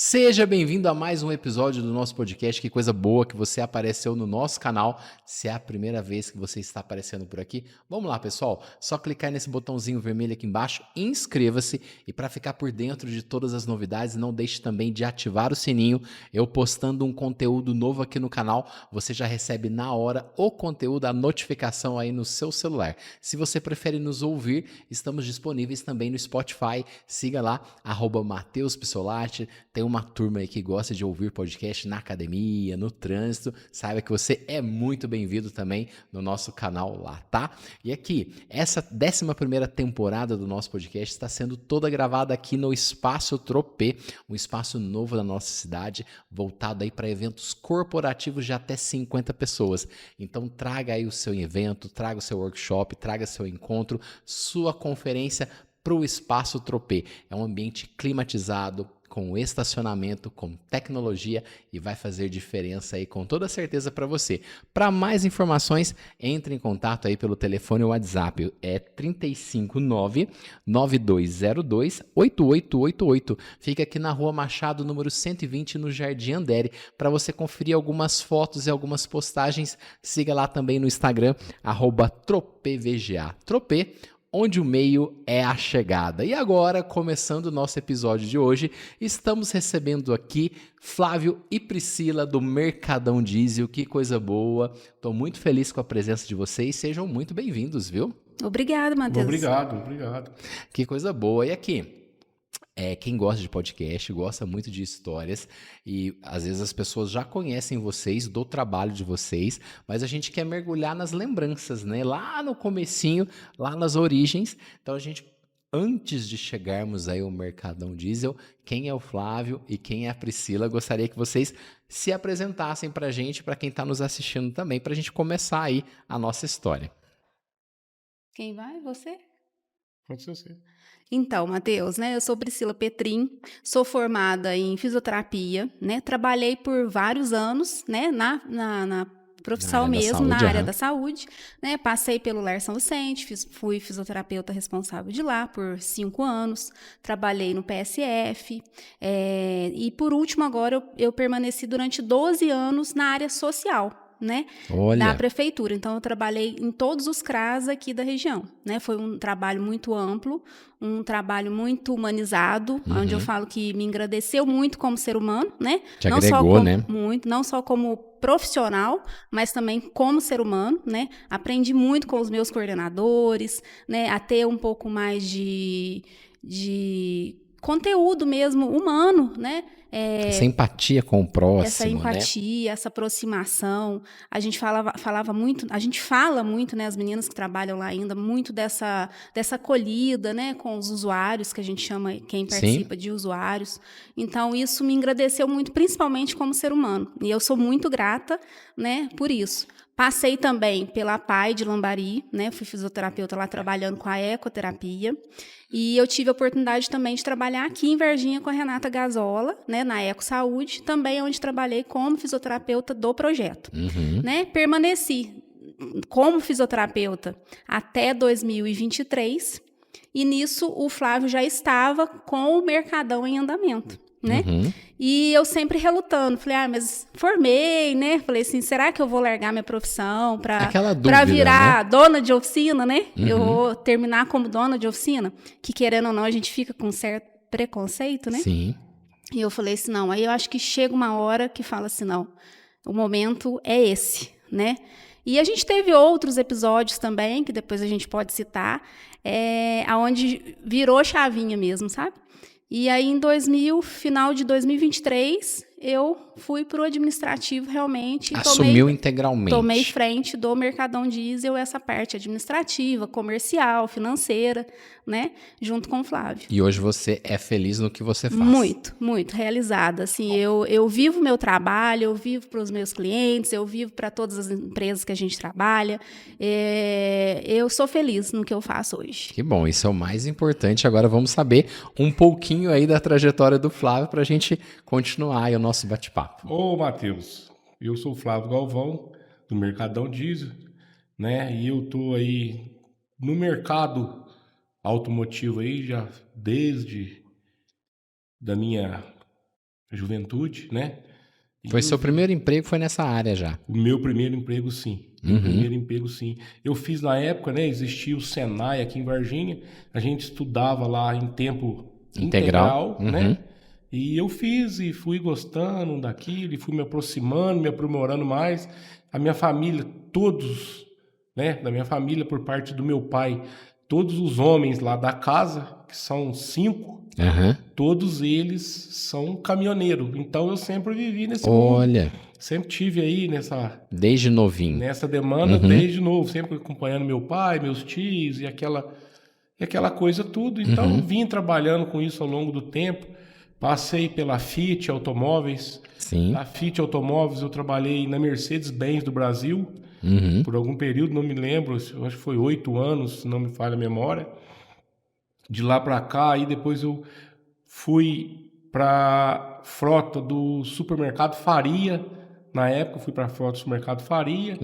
Seja bem-vindo a mais um episódio do nosso podcast. Que coisa boa que você apareceu no nosso canal. Se é a primeira vez que você está aparecendo por aqui, vamos lá, pessoal. Só clicar nesse botãozinho vermelho aqui embaixo, inscreva-se e para ficar por dentro de todas as novidades, não deixe também de ativar o sininho. Eu postando um conteúdo novo aqui no canal, você já recebe na hora o conteúdo, a notificação aí no seu celular. Se você prefere nos ouvir, estamos disponíveis também no Spotify. Siga lá, @Mateus Pissolati. Tem uma turma aí que gosta de ouvir podcast na academia, no trânsito, saiba que você é muito bem-vindo também no nosso canal lá, tá? E aqui, essa 11ª temporada do nosso podcast está sendo toda gravada aqui no Espaço Tropê, um espaço novo da nossa cidade, voltado aí para eventos corporativos de até 50 pessoas. Então traga aí o seu evento, traga o seu workshop, traga seu encontro, sua conferência para o Espaço Tropê. É um ambiente climatizado, com estacionamento, com tecnologia e vai fazer diferença aí com toda certeza para você. Para mais informações, entre em contato aí pelo telefone ou WhatsApp, é 359-9202-8888. Fica aqui na Rua Machado, número 120, no Jardim Andere. Para você conferir algumas fotos e algumas postagens, siga lá também no Instagram, @tropevga. Tropê, onde o meio é a chegada. E agora, começando o nosso episódio de hoje, estamos recebendo aqui Flávio e Priscila do Mercadão Diesel. Que coisa boa. Estou muito feliz com a presença de vocês. Sejam muito bem-vindos, viu? Obrigado, Matheus. Obrigado. Que coisa boa. E aqui, quem gosta de podcast, gosta muito de histórias e às vezes as pessoas já conhecem vocês, do trabalho de vocês, mas a gente quer mergulhar nas lembranças, né? Lá no comecinho, lá nas origens. Então a gente, antes de chegarmos aí ao Mercadão Diesel, quem é o Flávio e quem é a Priscila? Gostaria que vocês se apresentassem pra gente, para quem está nos assistindo também, pra gente começar aí a nossa história. Quem vai? Você? Pode ser você. Então, Matheus, né? Eu sou Priscila Petrin, sou formada em fisioterapia, né? Trabalhei por vários anos, né? Na Na profissão área da mesmo, na saúde, área aham. da saúde, né? Passei pelo Lar São Vicente, fui fisioterapeuta responsável de lá por 5 anos, trabalhei no PSF, e por último agora eu permaneci durante 12 anos na área social, né, da Olha, prefeitura. Então, eu trabalhei em todos os CRAs aqui da região, né? Foi um trabalho muito amplo, um trabalho muito humanizado, onde eu falo que me engrandeceu muito como ser humano, né? te Não só agregou, né? não só como profissional, mas também como ser humano, né? Aprendi muito com os meus coordenadores, né? A ter um pouco mais de conteúdo mesmo humano, né? Essa empatia com o Essa próximo, né? empatia, essa aproximação. A gente falava muito, a gente fala muito, né, as meninas que trabalham lá ainda, muito dessa acolhida, né, com os usuários, que a gente chama, quem Sim. participa de usuários. Então, isso me engrandeceu muito, principalmente como ser humano. E eu sou muito grata, né, por isso. Passei também pela PAI de Lambari, né, fui fisioterapeuta lá trabalhando com a ecoterapia. E eu tive a oportunidade também de trabalhar aqui em Varginha com a Renata Gazola, né, na Eco Saúde, também onde trabalhei como fisioterapeuta do projeto. Né? Permaneci como fisioterapeuta até 2023 e nisso o Flávio já estava com o Mercadão em andamento. Né? E eu sempre relutando, falei, mas formei, né? Falei assim, será que eu vou largar minha profissão Aquela para dúvida, virar né? dona de oficina, né? Eu vou terminar como dona de oficina, que querendo ou não, a gente fica com um certo preconceito, né? Sim. E eu falei assim, não, aí eu acho que chega uma hora que fala assim, não, o momento é esse, né? E a gente teve outros episódios também, que depois a gente pode citar, aonde virou chavinha mesmo, sabe? E aí, final de 2023, eu fui para o administrativo realmente e Assumiu tomei integralmente. frente do Mercadão Diesel, essa parte administrativa, comercial, financeira, né? Junto com o Flávio. E hoje você é feliz no que você faz. Muito realizada. Assim, eu vivo meu trabalho, eu vivo para os meus clientes, eu vivo para todas as empresas que a gente trabalha. Eu sou feliz no que eu faço hoje. Que bom, isso é o mais importante. Agora vamos saber um pouquinho aí da trajetória do Flávio para a gente continuar aí o nosso bate-papo. Ô, Matheus, eu sou o Flávio Galvão, do Mercadão Diesel, né? E eu tô aí no mercado automotivo aí já desde da minha juventude, né? Foi seu primeiro emprego, foi nessa área já? O meu primeiro emprego, sim. Meu primeiro emprego, sim. Eu fiz na época, né? Existia o Senai aqui em Varginha. A gente estudava lá em tempo integral, né? E eu fiz e fui gostando daquilo, e fui me aproximando, me aprimorando mais. A minha família, todos, né? Da minha família, por parte do meu pai, todos os homens lá da casa, que são 5, todos eles são caminhoneiros. Então eu sempre vivi nesse mundo. Sempre tive aí desde novinho. Nessa demanda, desde novo, sempre acompanhando meu pai, meus tios e aquela coisa tudo. Então vim trabalhando com isso ao longo do tempo. Passei pela Fiat Automóveis. Sim. A Fiat Automóveis eu trabalhei na Mercedes-Benz do Brasil. Por algum período, não me lembro, acho que foi 8 anos, se não me falha a memória. De lá para cá, aí depois eu fui para frota do supermercado Faria. Na época, eu fui para a frota do supermercado Faria.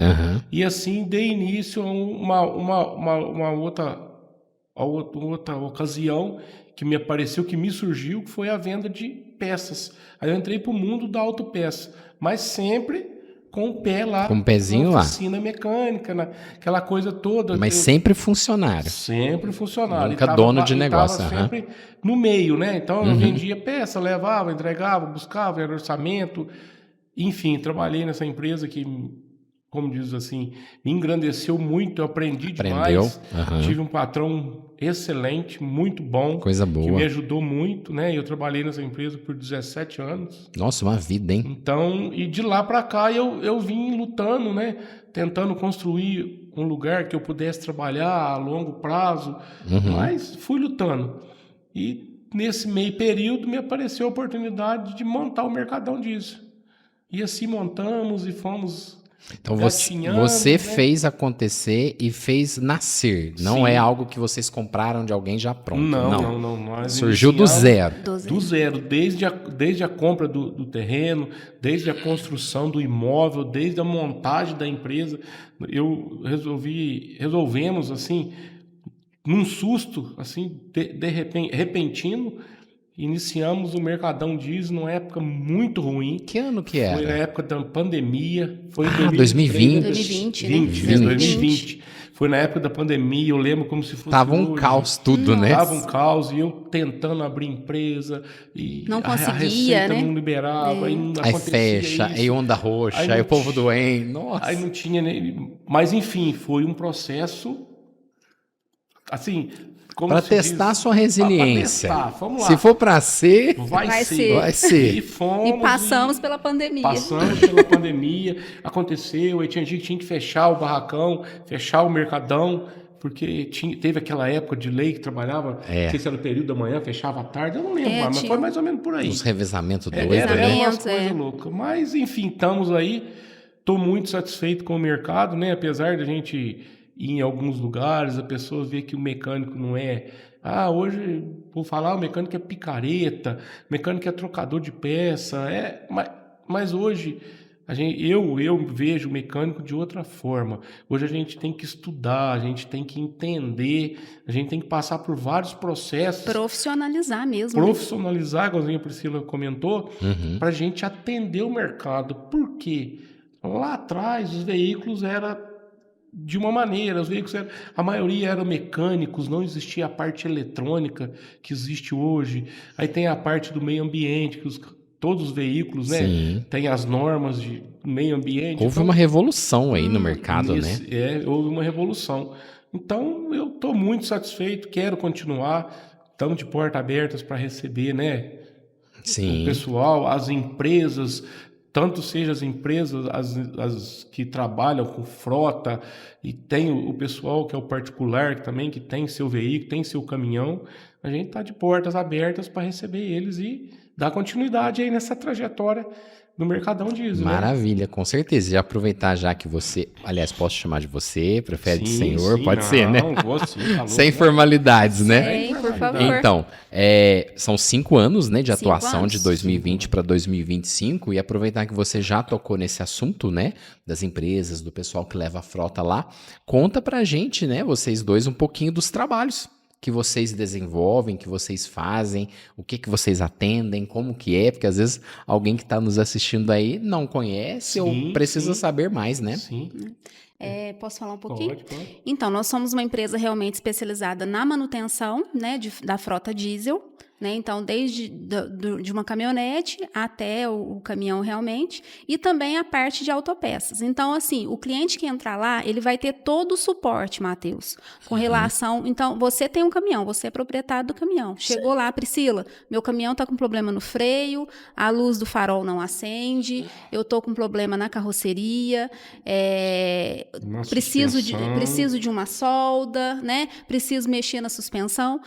E assim, dei início a uma outra ocasião que me apareceu, que me surgiu, que foi a venda de peças. Aí eu entrei para o mundo da autopeça, mas sempre com o pé lá, com o pezinho na lá, oficina mecânica, aquela coisa toda. Mas sempre funcionário. Sempre funcionário. Nunca dono de negócio. Sempre no meio, né? Então eu vendia peça, levava, entregava, buscava, era orçamento. Enfim, trabalhei nessa empresa que, como diz assim, me engrandeceu muito, eu aprendi demais. Tive um patrão excelente, muito bom. Coisa boa. Que me ajudou muito, né? Eu trabalhei nessa empresa por 17 anos. Nossa, uma vida, hein? Então, e de lá para cá eu vim lutando, né? Tentando construir um lugar que eu pudesse trabalhar a longo prazo, mas fui lutando. E nesse meio período me apareceu a oportunidade de montar o Mercadão Diesel. E assim montamos e fomos. Então você fez acontecer e fez nascer. Não é algo que vocês compraram de alguém já pronto. Não. Nós surgiu do zero. Do zero. Desde a compra do terreno, desde a construção do imóvel, desde a montagem da empresa. Resolvemos assim, num susto, assim, de repente, repentino. Iniciamos o Mercadão Diesel numa época muito ruim. Que ano que era? Foi na época da pandemia. Foi em 2020. Foi na época da pandemia, eu lembro como se fosse Tava um caos tudo, né? Tava um caos e eu tentando abrir empresa e não conseguia, a receita né? não liberava, aí não aí acontecia fecha, isso. aí onda roxa, aí o povo doente, nossa. Aí não tinha nem... Mas enfim, foi um processo assim... Para testar sua resiliência. Pra testar, vamos lá. Se for para ser, vai ser. E passamos pela pandemia. Passamos pela pandemia, aconteceu, aí tinha gente que tinha que fechar o barracão, fechar o mercadão, porque teve aquela época de lei que trabalhava, não sei se era o período da manhã, fechava à tarde, eu não lembro mais, mas foi mais ou menos por aí. Os revezamentos doidos, Era né? umas coisas loucas. Mas, enfim, estamos aí, estou muito satisfeito com o mercado, né? Apesar da gente... ir em alguns lugares, a pessoa vê que o mecânico não é... hoje, vou falar, o mecânico é picareta, o mecânico é trocador de peça, mas hoje eu vejo o mecânico de outra forma. Hoje a gente tem que estudar, a gente tem que entender, a gente tem que passar por vários processos. Profissionalizar mesmo. Profissionalizar, igualzinho a Priscila comentou, para a gente atender o mercado. Por quê? Lá atrás, os veículos eram de uma maneira, os veículos a maioria eram mecânicos, não existia a parte eletrônica que existe hoje. Aí tem a parte do meio ambiente, que todos os veículos, né, tem as normas de meio ambiente. Houve uma revolução aí no mercado, né? Houve uma revolução. Então, eu estou muito satisfeito, quero continuar, estamos de portas abertas para receber, né, o pessoal, as empresas... Tanto seja as empresas, as que trabalham com frota, e tem o pessoal que é o particular também, que tem seu veículo, tem seu caminhão, a gente está de portas abertas para receber eles e dar continuidade aí nessa trajetória do Mercadão Diesel. Maravilha, com certeza. E aproveitar já que você... Aliás, posso chamar de você? Prefere de senhor? Pode ser, né? Sem formalidades, né? Sim, por favor. Então, são 5 anos, né, de atuação, de 2020 para 2025, e aproveitar que você já tocou nesse assunto, né, das empresas, do pessoal que leva a frota lá, conta pra gente, né, vocês dois, um pouquinho dos trabalhos que vocês desenvolvem, que vocês fazem, o que vocês atendem, como que é, porque às vezes alguém que está nos assistindo aí não conhece ou precisa saber mais, né? Sim. Posso falar um pouquinho? Pode. Então, nós somos uma empresa realmente especializada na manutenção, né, da frota diesel, né? Então, desde de uma caminhonete até o caminhão realmente, e também a parte de autopeças. Então, assim, o cliente que entrar lá, ele vai ter todo o suporte, Matheus, com relação... Então, você tem um caminhão, você é proprietário do caminhão. Chegou lá, Priscila, meu caminhão está com problema no freio, a luz do farol não acende, eu estou com problema na carroceria, preciso de uma solda, né? Preciso mexer na suspensão.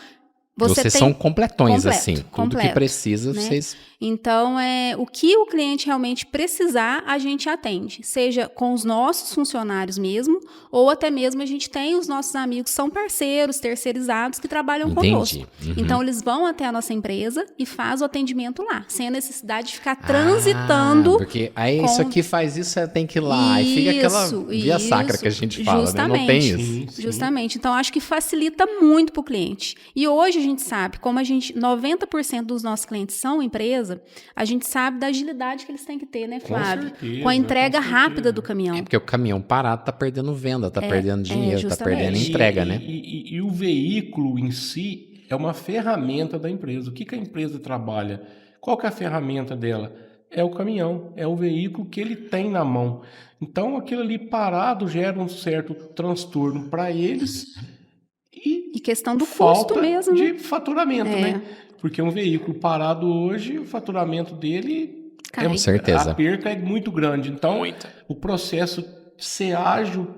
Vocês são completões, assim. Tudo completo, que precisa, né? Vocês... Então, o que o cliente realmente precisar, a gente atende. Seja com os nossos funcionários mesmo, ou até mesmo a gente tem os nossos amigos, são parceiros, terceirizados, que trabalham conosco. Então, eles vão até a nossa empresa e fazem o atendimento lá, sem a necessidade de ficar transitando. Porque aí isso aqui faz isso, você tem que ir lá. Aí fica aquela via sacra que a gente fala, né? Não tem isso. Justamente. Então, acho que facilita muito para o cliente. E hoje a gente sabe, como 90% dos nossos clientes são empresas, a gente sabe da agilidade que eles têm que ter, né, Flávio? Com a entrega rápida do caminhão. Porque o caminhão parado tá perdendo venda, tá perdendo dinheiro, tá perdendo entrega, né? E o veículo em si é uma ferramenta da empresa. O que a empresa trabalha? Qual que é a ferramenta dela? É o caminhão, é o veículo que ele tem na mão. Então, aquilo ali parado gera um certo transtorno para eles e questão do custo mesmo, de faturamento, né? Porque um veículo parado hoje, o faturamento dele... Com certeza. A perca é muito grande. Então, o processo ser ágil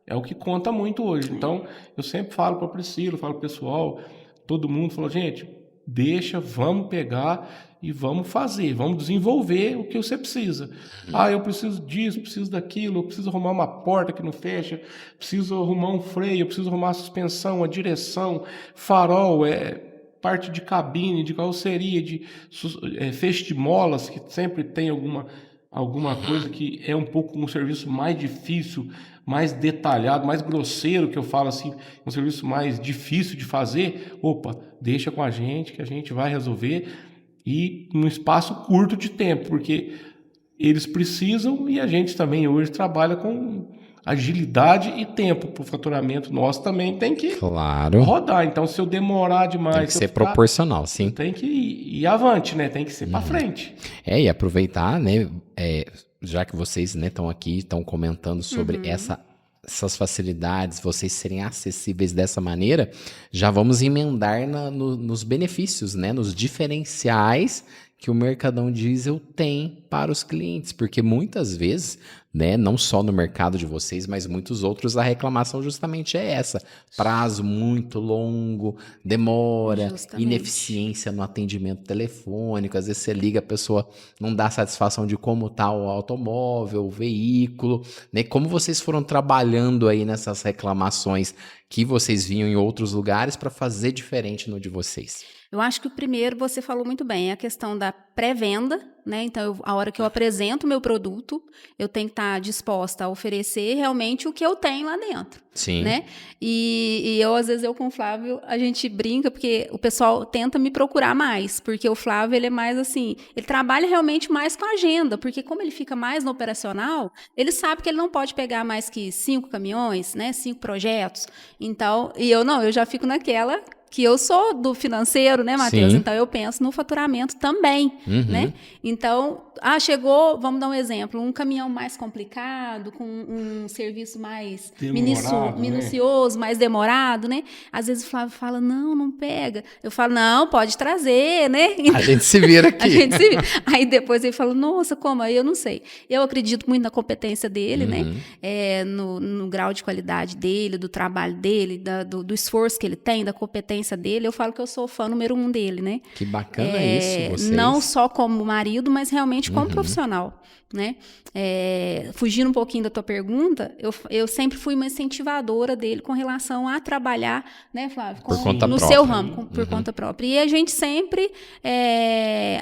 é o que conta muito hoje. Então, eu sempre falo para a Priscila, falo para o pessoal, todo mundo fala, gente, vamos pegar e vamos fazer, vamos desenvolver o que você precisa. Eu preciso disso, preciso daquilo, eu preciso arrumar uma porta que não fecha, preciso arrumar um freio, eu preciso arrumar a suspensão, a direção, farol, parte de cabine, de carroceria, de feixe de molas, que sempre tem alguma coisa que é um pouco um serviço mais difícil, mais detalhado, mais grosseiro, que eu falo assim, um serviço mais difícil de fazer. Deixa com a gente que a gente vai resolver, e num espaço curto de tempo, porque eles precisam e a gente também hoje trabalha com agilidade e tempo para o faturamento nosso também tem que rodar. Então, se eu demorar demais... Tem que ser proporcional, sim. Tem que ir avante, né? Tem que ser para frente. E aproveitar, né? Já que vocês estão aqui, estão comentando sobre essas facilidades, vocês serem acessíveis dessa maneira, já vamos emendar nos benefícios, né? Nos diferenciais que o Mercadão Diesel tem para os clientes, porque muitas vezes, né, não só no mercado de vocês, mas muitos outros, a reclamação justamente é essa: prazo muito longo, demora, ineficiência no atendimento telefônico, às vezes você liga, a pessoa não dá satisfação de como está o automóvel, o veículo, né? Como vocês foram trabalhando aí nessas reclamações que vocês viam em outros lugares para fazer diferente no de vocês? Eu acho que o primeiro, você falou muito bem, é a questão da pré-venda, né? Então, a hora que eu apresento o meu produto, eu tenho que estar disposta a oferecer realmente o que eu tenho lá dentro. Sim. Né? E eu, às vezes, com o Flávio, a gente brinca, porque o pessoal tenta me procurar mais, porque o Flávio, ele é mais assim, ele trabalha realmente mais com a agenda, porque como ele fica mais no operacional, ele sabe que ele não pode pegar mais que 5 caminhões, né? 5 projetos. Então, eu já fico naquela... que eu sou do financeiro, né, Matheus? Então, eu penso no faturamento também, né? Então, chegou, vamos dar um exemplo, um caminhão mais complicado, com um serviço mais minucioso, mais demorado, né? Às vezes o Flávio fala, não pega. Eu falo, não, pode trazer, né? A gente se vira aqui. Aí depois ele fala, nossa, como? Aí eu não sei. Eu acredito muito na competência dele, né? No grau de qualidade dele, do trabalho dele, do esforço que ele tem, da competência dele. Eu falo que eu sou fã número 1 dele, né? Que bacana isso, vocês. Não só como marido, mas realmente como profissional, né? Fugindo um pouquinho da tua pergunta, eu sempre fui uma incentivadora dele com relação a trabalhar, né, Flávio? Por conta no própria. seu ramo, por conta própria. E a gente sempre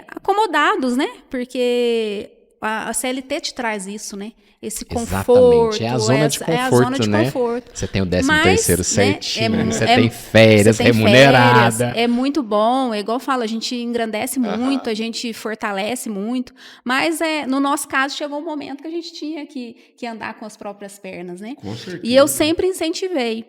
acomodados, né? Porque a CLT te traz isso, né? Esse Exatamente. conforto. É a zona de conforto, é a zona de né? conforto. Você tem o 13º certinho, você tem você férias tem remuneradas. férias, é muito bom, é igual eu falo, a gente engrandece muito, a gente fortalece muito, mas no nosso caso chegou um momento que a gente tinha que andar com as próprias pernas, né? Com certeza. E eu sempre incentivei,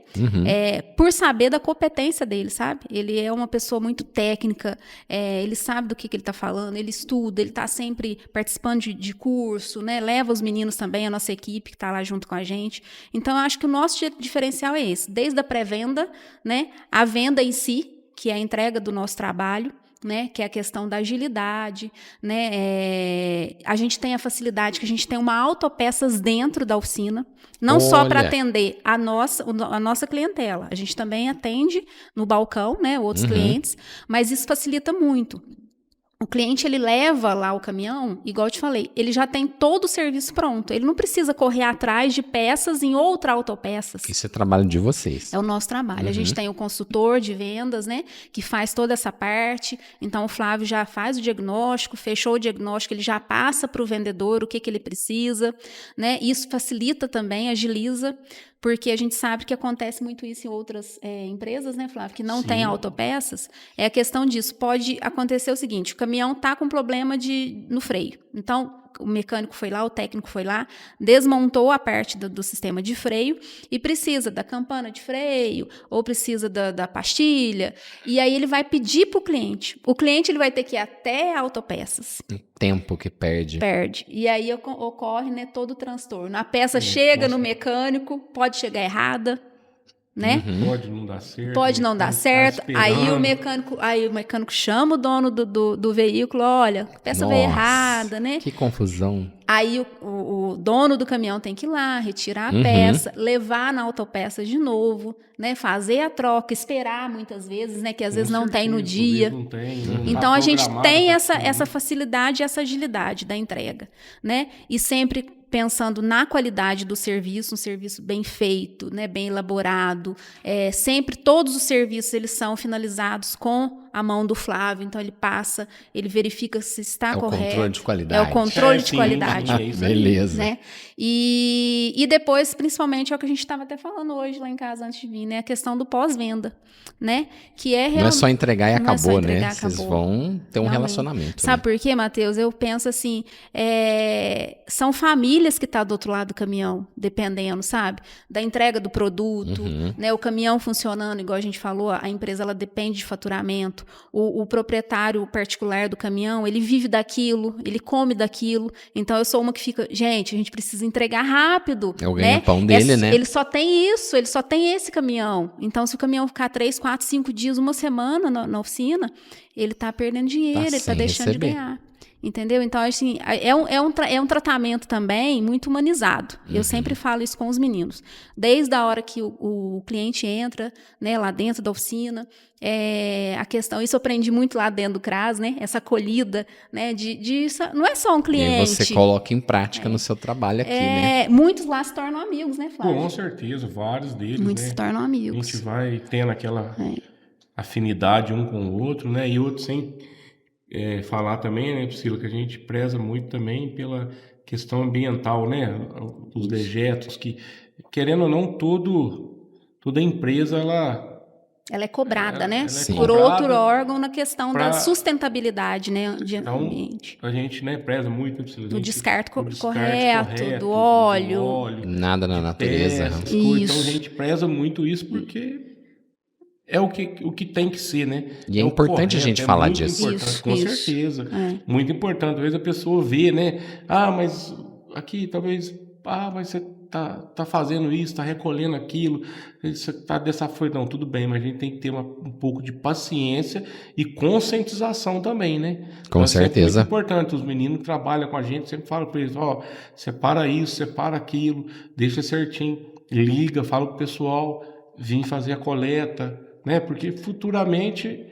por saber da competência dele, sabe? Ele é uma pessoa muito técnica, ele sabe do que ele está falando, ele estuda, ele está sempre participando de curso, né? Leva os meninos também, a nossa equipe que está lá junto com a gente. Então, eu acho que o nosso diferencial é esse, desde a pré-venda, né? A venda em si, que é a entrega do nosso trabalho, né, que é a questão da agilidade, né, a gente tem a facilidade que a gente tem uma autopeças dentro da oficina, não só para atender a nossa clientela, a gente também atende no balcão, né, outros clientes, mas isso facilita muito. O cliente, ele leva lá o caminhão, igual eu te falei, ele já tem todo o serviço pronto. Ele não precisa correr atrás de peças em outra autopeças. Isso é trabalho de vocês. É o nosso trabalho. A gente tem o consultor de vendas, né, que faz toda essa parte. Então, o Flávio já faz o diagnóstico, fechou o diagnóstico, ele já passa para o vendedor o que ele precisa, né? Isso facilita também, agiliza, porque a gente sabe que acontece muito isso em outras empresas, né, Flávio, que não tem autopeças. É a questão disso. Pode acontecer o seguinte, o caminhão está com problema no freio. Então, o mecânico foi lá, o técnico foi lá, desmontou a parte do sistema de freio e precisa da campana de freio ou precisa da pastilha. E aí ele vai pedir para o cliente. O cliente ele vai ter que ir até autopeças. O tempo que perde. E aí ocorre, né, todo o transtorno. A peça chega no mecânico, pode chegar errada, né? Pode não dar certo. Pode não dar certo. Aí o mecânico chama o dono do veículo, olha, a peça veio errada, né? Que confusão. Aí o dono do caminhão tem que ir lá, retirar a peça, levar na autopeça de novo, né? Fazer a troca, esperar muitas vezes, né? Que às vezes não tem no dia. Não tem, então a gente tem essa facilidade e essa agilidade da entrega, né? E sempre pensando na qualidade do serviço, um serviço bem feito, né, bem elaborado. Sempre todos os serviços eles são finalizados com a mão do Flávio, então ele passa, ele verifica se está correto. É o controle de qualidade. É o controle de qualidade. Beleza. Né? E depois, principalmente, é o que a gente estava até falando hoje lá em casa antes de vir, né? A questão do pós-venda, né? Que não é só entregar e acabou, né? Vocês vão ter um relacionamento. Sabe por quê, Matheus? Eu penso assim, são famílias que estão do outro lado do caminhão, dependendo, sabe? Da entrega do produto, né? O caminhão funcionando, igual a gente falou, a empresa ela depende de faturamento. O proprietário particular do caminhão, ele vive daquilo, ele come daquilo. Então, eu sou uma que fica, gente, a gente precisa entregar rápido. É o ganha-pão dele, né? Ele só tem isso, ele só tem esse caminhão. Então, se o caminhão ficar 3, 4, 5 dias, uma semana na oficina, ele está perdendo dinheiro, ele está deixando de ganhar. Entendeu? Então, assim, é um tratamento também muito humanizado. Eu sempre falo isso com os meninos. Desde a hora que o cliente entra, né, lá dentro da oficina, a questão, isso eu aprendi muito lá dentro do CRAS, né? Essa acolhida, né? Não é só um cliente. E você coloca em prática no seu trabalho aqui, né? Muitos lá se tornam amigos, né, Flávio? Com certeza, vários deles, muitos se tornam amigos. A gente vai tendo aquela afinidade um com o outro, né? E outro sem... falar também, né, Priscila, que a gente preza muito também pela questão ambiental, né, os dejetos, que, querendo ou não, toda empresa, ela é cobrada, né, por outro órgão na questão da sustentabilidade, né, de ambiente. A gente, né, preza muito, Priscila, do descarte correto, do óleo, nada na natureza. Então a gente preza muito isso porque... é o que tem que ser, né? E é importante a gente falar disso. Com certeza. Muito importante. Às vezes a pessoa vê, né? Mas aqui talvez... mas você tá fazendo isso, tá recolhendo aquilo, você tá dessa forma. Não, tudo bem, mas a gente tem que ter um pouco de paciência e conscientização também, né? Com certeza. É muito importante. Os meninos que trabalham com a gente sempre falam para eles, separa isso, separa aquilo, deixa certinho. Liga, fala pro pessoal vir fazer a coleta, né? Porque futuramente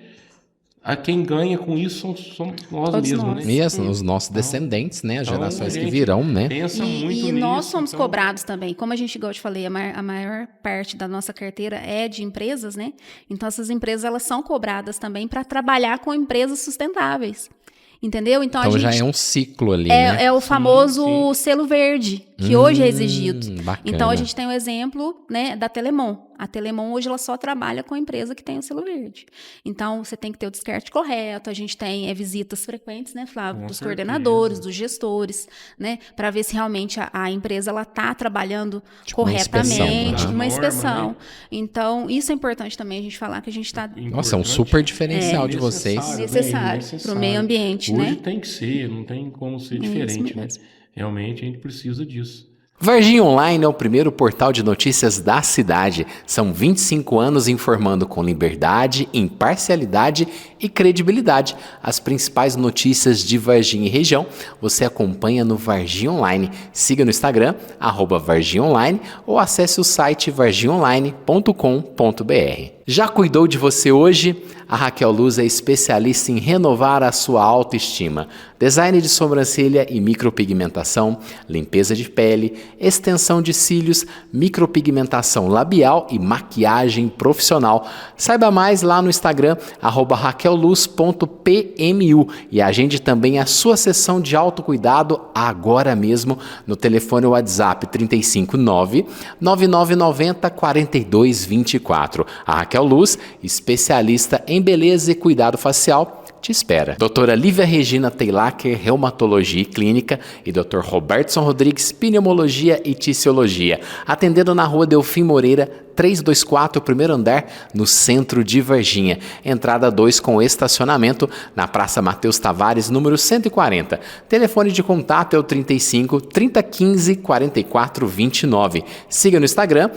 quem ganha com isso somos nós mesmos, né? Mesmo, os nossos descendentes, né? As gerações que virão, né? Pensa muito nisso. E nós somos cobrados também. Como a gente, igual eu te falei, a maior parte da nossa carteira é de empresas, né? Então, essas empresas, elas são cobradas também para trabalhar com empresas sustentáveis. Entendeu? Então a já gente é um ciclo ali, né? É o famoso selo verde, que hoje é exigido. Bacana. Então a gente tem o exemplo, né, da Telemon. A Telemon hoje ela só trabalha com a empresa que tem o selo verde. Então você tem que ter o descarte correto. A gente tem visitas frequentes, né, Flávio, dos coordenadores, dos gestores, né, para ver se realmente a empresa ela tá trabalhando corretamente, uma inspeção. Né? Então isso é importante também a gente falar que a gente está. Nossa, é um super diferencial de vocês. Necessário para o meio ambiente, hoje, né? Hoje tem que ser, não tem como ser diferente, né? Realmente a gente precisa disso. Varginha Online é o primeiro portal de notícias da cidade. São 25 anos informando com liberdade, imparcialidade e credibilidade. As principais notícias de Varginha e região você acompanha no Varginha Online. Siga no Instagram, @Varginha Online, ou acesse o site varginhaonline.com.br. Já cuidou de você hoje? A Raquel Luz é especialista em renovar a sua autoestima. Design de sobrancelha e micropigmentação, limpeza de pele, extensão de cílios, micropigmentação labial e maquiagem profissional. Saiba mais lá no Instagram, @raquelluz.pmu, e agende também a sua sessão de autocuidado agora mesmo no telefone WhatsApp 359 9990 4224. A Raquel Luz, especialista em beleza e cuidado facial, te espera. Doutora Lívia Regina Teilacker, Reumatologia e Clínica, e Dr. Robertson Rodrigues, Pneumologia e Ticiologia, atendendo na Rua Delfim Moreira, 324, primeiro andar, no centro de Varginha. Entrada 2 com estacionamento na Praça Mateus Tavares, número 140. Telefone de contato é o 35 3015 4429. Siga no Instagram,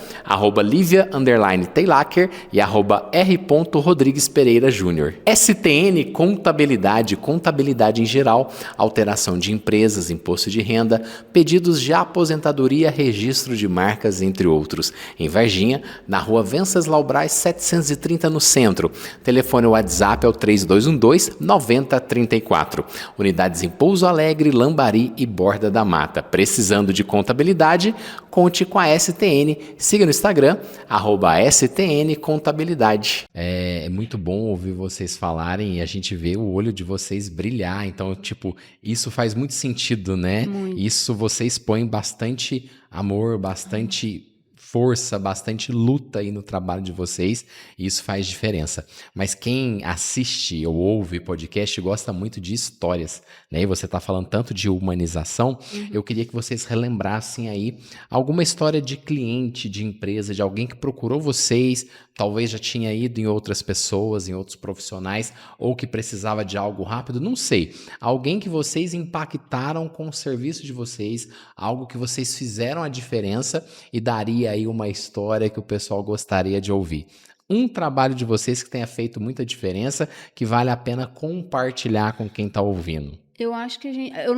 @Livia_Teilacker e @R.Rodrigues Pereira Júnior. STN Contabilidade, contabilidade em geral, alteração de empresas, imposto de renda, pedidos de aposentadoria, registro de marcas, entre outros. Em Varginha, na Rua Venceslau Braz 730, no centro. Telefone WhatsApp é o 3212-9034. Unidades em Pouso Alegre, Lambari e Borda da Mata. Precisando de contabilidade? Conte com a STN. Siga no Instagram, @STN Contabilidade. É muito bom ouvir vocês falarem e a gente vê o olho de vocês brilhar. Então, isso faz muito sentido, né? Muito. Isso vocês põem bastante amor, bastante força, bastante luta aí no trabalho de vocês, e isso faz diferença. Mas quem assiste ou ouve podcast gosta muito de histórias, né? E você está falando tanto de humanização, eu queria que vocês relembrassem aí alguma história de cliente, de empresa, de alguém que procurou vocês, talvez já tinha ido em outras pessoas, em outros profissionais, ou que precisava de algo rápido, não sei. Alguém que vocês impactaram com o serviço de vocês, algo que vocês fizeram a diferença e daria aí uma história que o pessoal gostaria de ouvir. Um trabalho de vocês que tenha feito muita diferença, que vale a pena compartilhar com quem está ouvindo. Eu acho que eu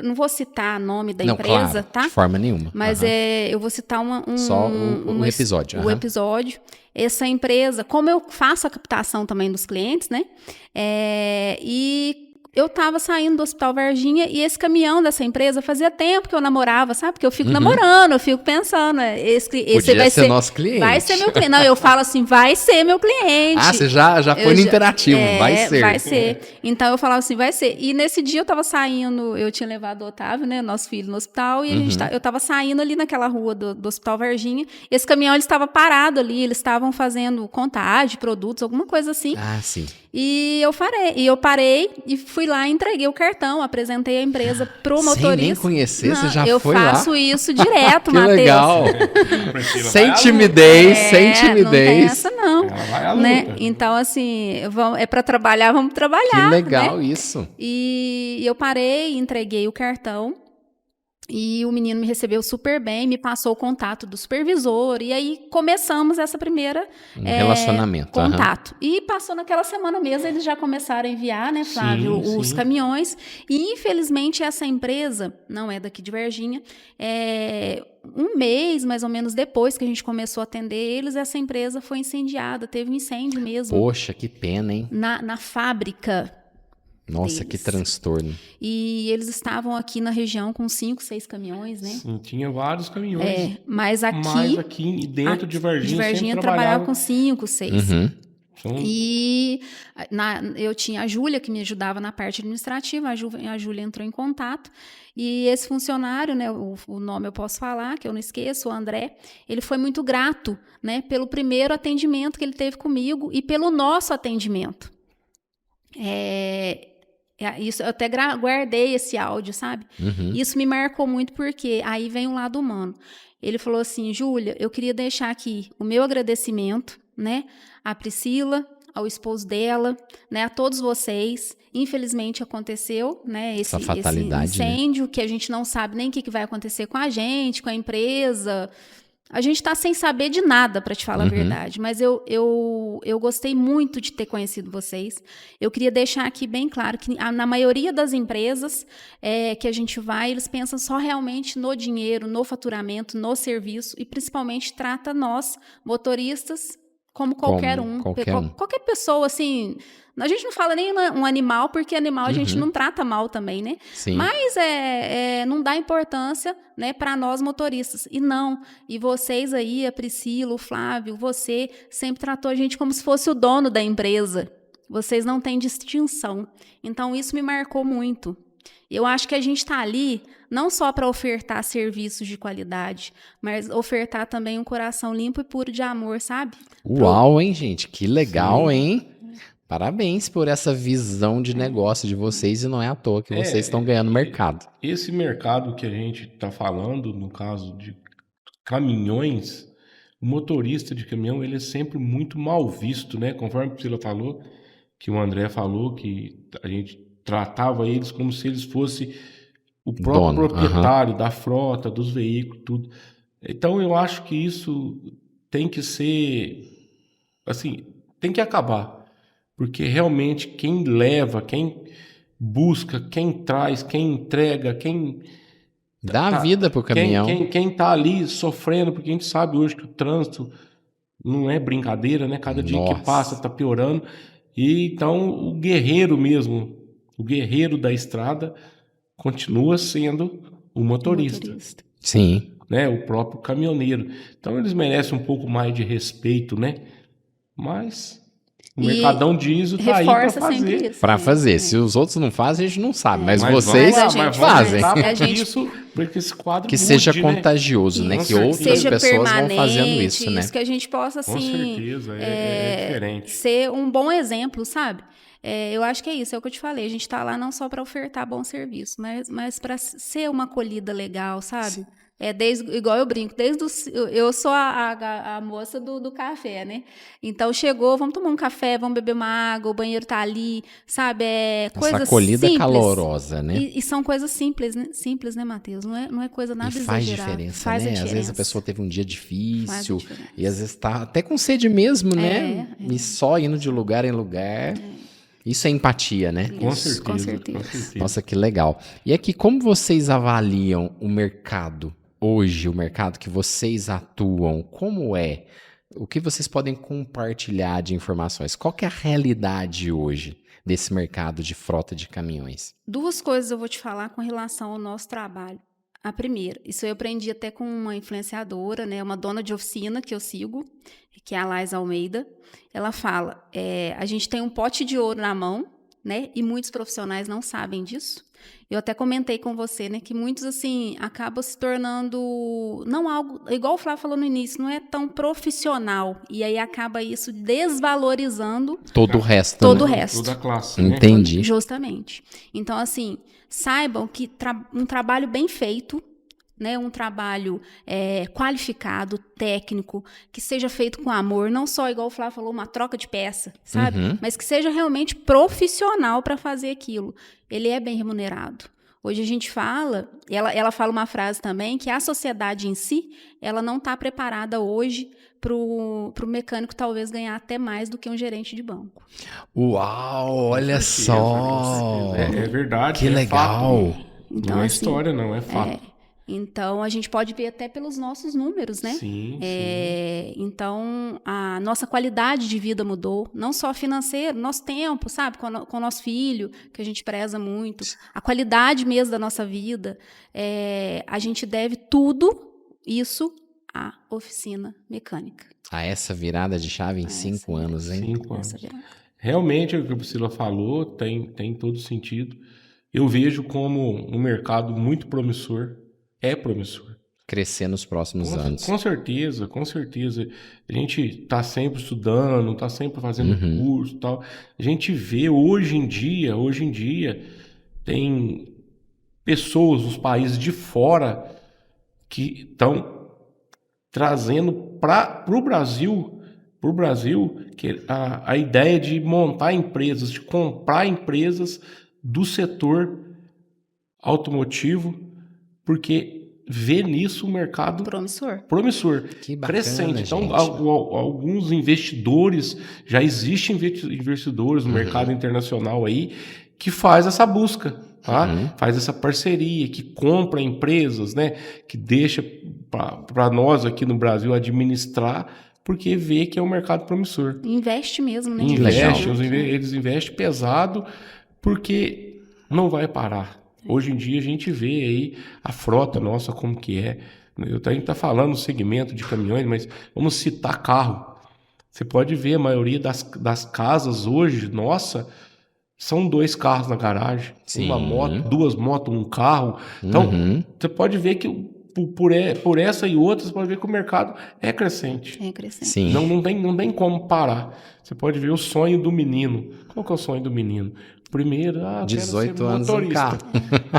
não vou citar o nome da empresa, claro, tá? De forma nenhuma. Mas eu vou citar só o episódio. O episódio. Essa empresa, como eu faço a captação também dos clientes, né? E eu estava saindo do Hospital Varginha e esse caminhão dessa empresa fazia tempo que eu namorava, sabe? Porque eu fico namorando, eu fico pensando, esse vai ser nosso cliente. Vai ser meu cliente. Não, eu falo assim, vai ser meu cliente. Ah, você já foi no interativo, vai ser. Vai ser. Então eu falava assim, vai ser. E nesse dia eu estava saindo, eu tinha levado o Otávio, né, nosso filho, no hospital, e eu estava saindo ali naquela rua do Hospital Varginha. Esse caminhão ele estava parado ali, eles estavam fazendo contagem de produtos, alguma coisa assim. Ah, sim. E eu parei e fui lá e entreguei o cartão, apresentei a empresa pro motorista. Sem nem conhecer, você já foi lá? Eu faço isso direto, que Matheus. Legal. Sem timidez, sem timidez. Não tem essa não. Ela vai à luta. Né? Então, assim, é para trabalhar, vamos trabalhar. Que legal, né? isso. E eu parei, entreguei o cartão. E o menino me recebeu super bem, me passou o contato do supervisor, e aí começamos essa primeira relacionamento, contato. E passou naquela semana mesmo, eles já começaram a enviar, né, Flávio, os caminhões. E infelizmente essa empresa, não é daqui de Varginha, um mês mais ou menos depois que a gente começou a atender eles, essa empresa foi incendiada, teve um incêndio mesmo. Poxa, que pena, hein? Na fábrica. Nossa, que transtorno. E eles estavam aqui na região com 5, 6 caminhões, né? Sim, tinha vários caminhões. Mas aqui dentro de Varginha trabalhava com 5, 6. E eu tinha a Júlia, que me ajudava na parte administrativa, a Júlia entrou em contato, e esse funcionário, né, o nome eu posso falar, que eu não esqueço, o André, ele foi muito grato, né, pelo primeiro atendimento que ele teve comigo e pelo nosso atendimento. Isso, eu até guardei esse áudio, sabe? Isso me marcou muito, porque aí vem o lado humano. Ele falou assim: Júlia, eu queria deixar aqui o meu agradecimento, né, à Priscila, ao esposo dela, né, a todos vocês. Infelizmente aconteceu, né, esse incêndio, né, que a gente não sabe nem o que vai acontecer com a gente, com a empresa. A gente está sem saber de nada, para te falar a verdade, mas eu gostei muito de ter conhecido vocês. Eu queria deixar aqui bem claro que na maioria das empresas que a gente vai, eles pensam só realmente no dinheiro, no faturamento, no serviço, e principalmente trata nós, motoristas, como qualquer um. Qualquer pessoa, assim. A gente não fala nem um animal, porque animal a gente não trata mal também, né? Sim. Mas não dá importância, né, para nós motoristas. E vocês aí, a Priscila, o Flávio, você sempre tratou a gente como se fosse o dono da empresa. Vocês não têm distinção. Então, isso me marcou muito. Eu acho que a gente está ali não só para ofertar serviços de qualidade, mas ofertar também um coração limpo e puro de amor, sabe? Uau, hein, gente? Que legal, hein? Parabéns por essa visão de negócio de vocês, e não é à toa que vocês estão ganhando mercado. Esse mercado que a gente está falando, no caso de caminhões, o motorista de caminhão, ele é sempre muito mal visto, né? Conforme a Priscila falou, que o André falou, que a gente tratava eles como se eles fossem o próprio proprietário da frota, dos veículos, tudo. Então, eu acho que isso tem que ser, assim, tem que acabar. Porque realmente quem leva, quem busca, quem traz, quem entrega, quem... Dá vida pro caminhão. Quem tá ali sofrendo, porque a gente sabe hoje que o trânsito não é brincadeira, né? Cada dia que passa tá piorando. E então o guerreiro mesmo, o guerreiro da estrada continua sendo o motorista. Sim. Né? O próprio caminhoneiro. Então eles merecem um pouco mais de respeito, né? Mas... O Mercadão Diesel tá aí para fazer. Para fazer. Se os outros não fazem, a gente não sabe. Mas vocês fazem. Porque esse quadro que seja contagioso, né? Que outras pessoas vão fazendo isso, né? Isso, que a gente possa, assim... Com certeza, é diferente. Ser um bom exemplo, sabe? Eu acho que é isso, é o que eu te falei. A gente está lá não só para ofertar bom serviço, mas para ser uma acolhida legal, sabe? Igual eu brinco, eu sou a moça do café, né? Então chegou, vamos tomar um café, vamos beber uma água, o banheiro tá ali, sabe? Coisa acolhida simples, calorosa, né? E são coisas simples, né, Matheus? Não é coisa nada exagerada. Faz diferença, né? Às vezes a pessoa teve um dia difícil e às vezes tá até com sede mesmo, né? E só indo de lugar em lugar. Isso é empatia, né? Com certeza. Nossa, que legal. E aqui, como vocês avaliam o mercado? Hoje, o mercado que vocês atuam, como é? O que vocês podem compartilhar de informações? Qual que é a realidade hoje desse mercado de frota de caminhões? 2 coisas eu vou te falar com relação ao nosso trabalho. A primeira, isso eu aprendi até com uma influenciadora, né, uma dona de oficina que eu sigo, que é a Laís Almeida. Ela fala, a gente tem um pote de ouro na mão, né, e muitos profissionais não sabem disso. Eu até comentei com você, né, que muitos, assim, acabam se tornando, não algo, igual o Flávio falou no início, não é tão profissional, e aí acaba isso desvalorizando todo o resto. Todo o resto. Toda a classe. Entendi. Né? Justamente. Então, assim, saibam que um trabalho bem feito, né, um trabalho qualificado, técnico, que seja feito com amor, não só, igual o Flávio falou, uma troca de peça, sabe? Mas que seja realmente profissional para fazer aquilo. Ele é bem remunerado. Hoje a gente fala, ela fala uma frase também, que a sociedade em si, ela não está preparada hoje para o mecânico talvez ganhar até mais do que um gerente de banco. Uau, olha só! É verdade. Que legal! Fato. Então, não é história, não, é fato. Então, a gente pode ver até pelos nossos números, né? Sim. Então, a nossa qualidade de vida mudou, não só financeiro, nosso tempo, sabe? Com o nosso filho, que a gente preza muito. A qualidade mesmo da nossa vida. A gente deve tudo isso a oficina mecânica. Essa virada de chave em 5 anos, hein? 5 anos. Realmente, o que a Priscila falou tem todo sentido. Eu vejo como um mercado muito promissor. É promissor. Crescer nos próximos anos. Com certeza, com certeza. A gente está sempre estudando, está sempre fazendo curso e tal. A gente vê hoje em dia, tem pessoas dos países de fora que estão trazendo para o Brasil, que a ideia de montar empresas, de comprar empresas do setor automotivo, porque vê nisso um mercado promissor, que bacana, crescente. Então, gente. alguns investidores, já existem investidores no mercado internacional aí, que faz essa busca, tá? Faz essa parceria, que compra empresas, né? Que deixa para nós aqui no Brasil administrar, porque vê que é um mercado promissor. Investe mesmo, né? Eles investem pesado, porque não vai parar. Hoje em dia a gente vê aí a frota nossa como que é. A gente está falando no segmento de caminhões, mas vamos citar carro. Você pode ver a maioria das casas hoje, nossa, são 2 carros na garagem. Sim. Uma moto, 2 motos, um carro. Então, você pode ver que por essa e outras, você pode ver que o mercado é crescente. É crescente. Sim. Não tem como parar. Você pode ver o sonho do menino. Qual que é o sonho do menino? Primeiro, 18 anos um carro.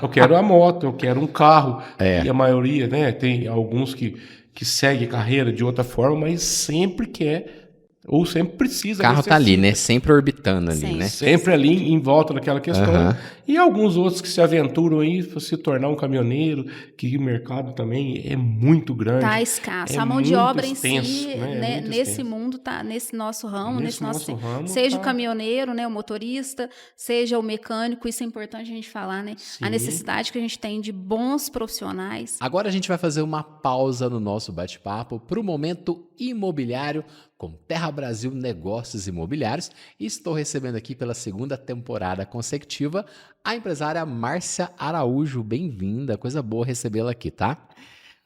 Eu quero a moto, eu quero um carro. E a maioria, né? Tem alguns que seguem carreira de outra forma, mas sempre quer ou sempre precisa. O carro tá ali, né? Sempre orbitando ali, né? Sempre ali em volta daquela questão. E alguns outros que se aventuram aí para se tornar um caminhoneiro, que o mercado também é muito grande. Tá escasso. A mão de obra extenso, em si, né? Nesse mundo, tá, nesse nosso ramo, nesse nosso ramo, seja o caminhoneiro, né? O motorista, seja o mecânico, isso é importante a gente falar, né? Sim. A necessidade que a gente tem de bons profissionais. Agora a gente vai fazer uma pausa no nosso bate-papo para o momento imobiliário com Terra Brasil Negócios Imobiliários, e estou recebendo aqui pela 2ª temporada consecutiva a empresária Márcia Araújo. Bem-vinda, coisa boa recebê-la aqui, tá?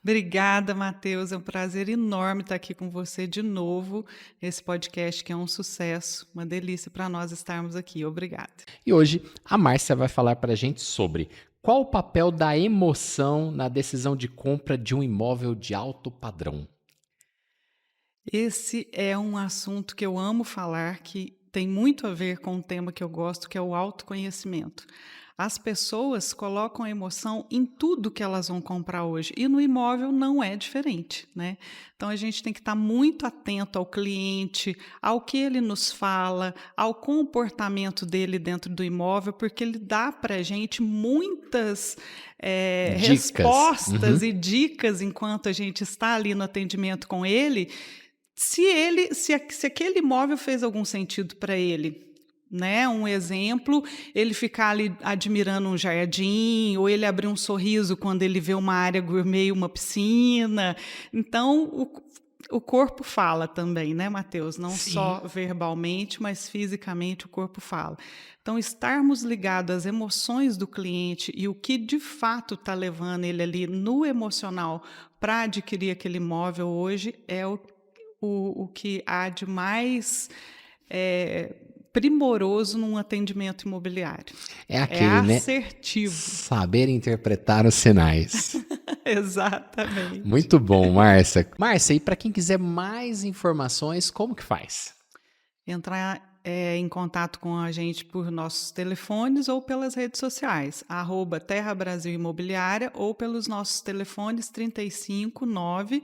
Obrigada, Matheus, é um prazer enorme estar aqui com você de novo, esse podcast que é um sucesso, uma delícia para nós estarmos aqui, obrigada. E hoje a Márcia vai falar para a gente sobre qual o papel da emoção na decisão de compra de um imóvel de alto padrão. Esse é um assunto que eu amo falar, que tem muito a ver com um tema que eu gosto, que é o autoconhecimento. As pessoas colocam a emoção em tudo que elas vão comprar hoje, e no imóvel não é diferente, né? Então a gente tem que estar muito atento ao cliente, ao que ele nos fala, ao comportamento dele dentro do imóvel, porque ele dá para a gente muitas respostas e dicas enquanto a gente está ali no atendimento com ele, se aquele imóvel fez algum sentido para ele. Né? Um exemplo, ele ficar ali admirando um jardim, ou ele abrir um sorriso quando ele vê uma área gourmet e uma piscina. Então, o corpo fala também, né, Matheus? Não Sim. só verbalmente, mas fisicamente o corpo fala. Então, estarmos ligados às emoções do cliente e o que de fato está levando ele ali no emocional para adquirir aquele imóvel hoje é o que há de mais primoroso num atendimento imobiliário. É aquele, assertivo. Né? Saber interpretar os sinais. Exatamente. Muito bom, Márcia. Márcia, e para quem quiser mais informações, como que faz? Entrar em contato com a gente por nossos telefones ou pelas redes sociais, @Terra Brasil Imobiliária, ou pelos nossos telefones 359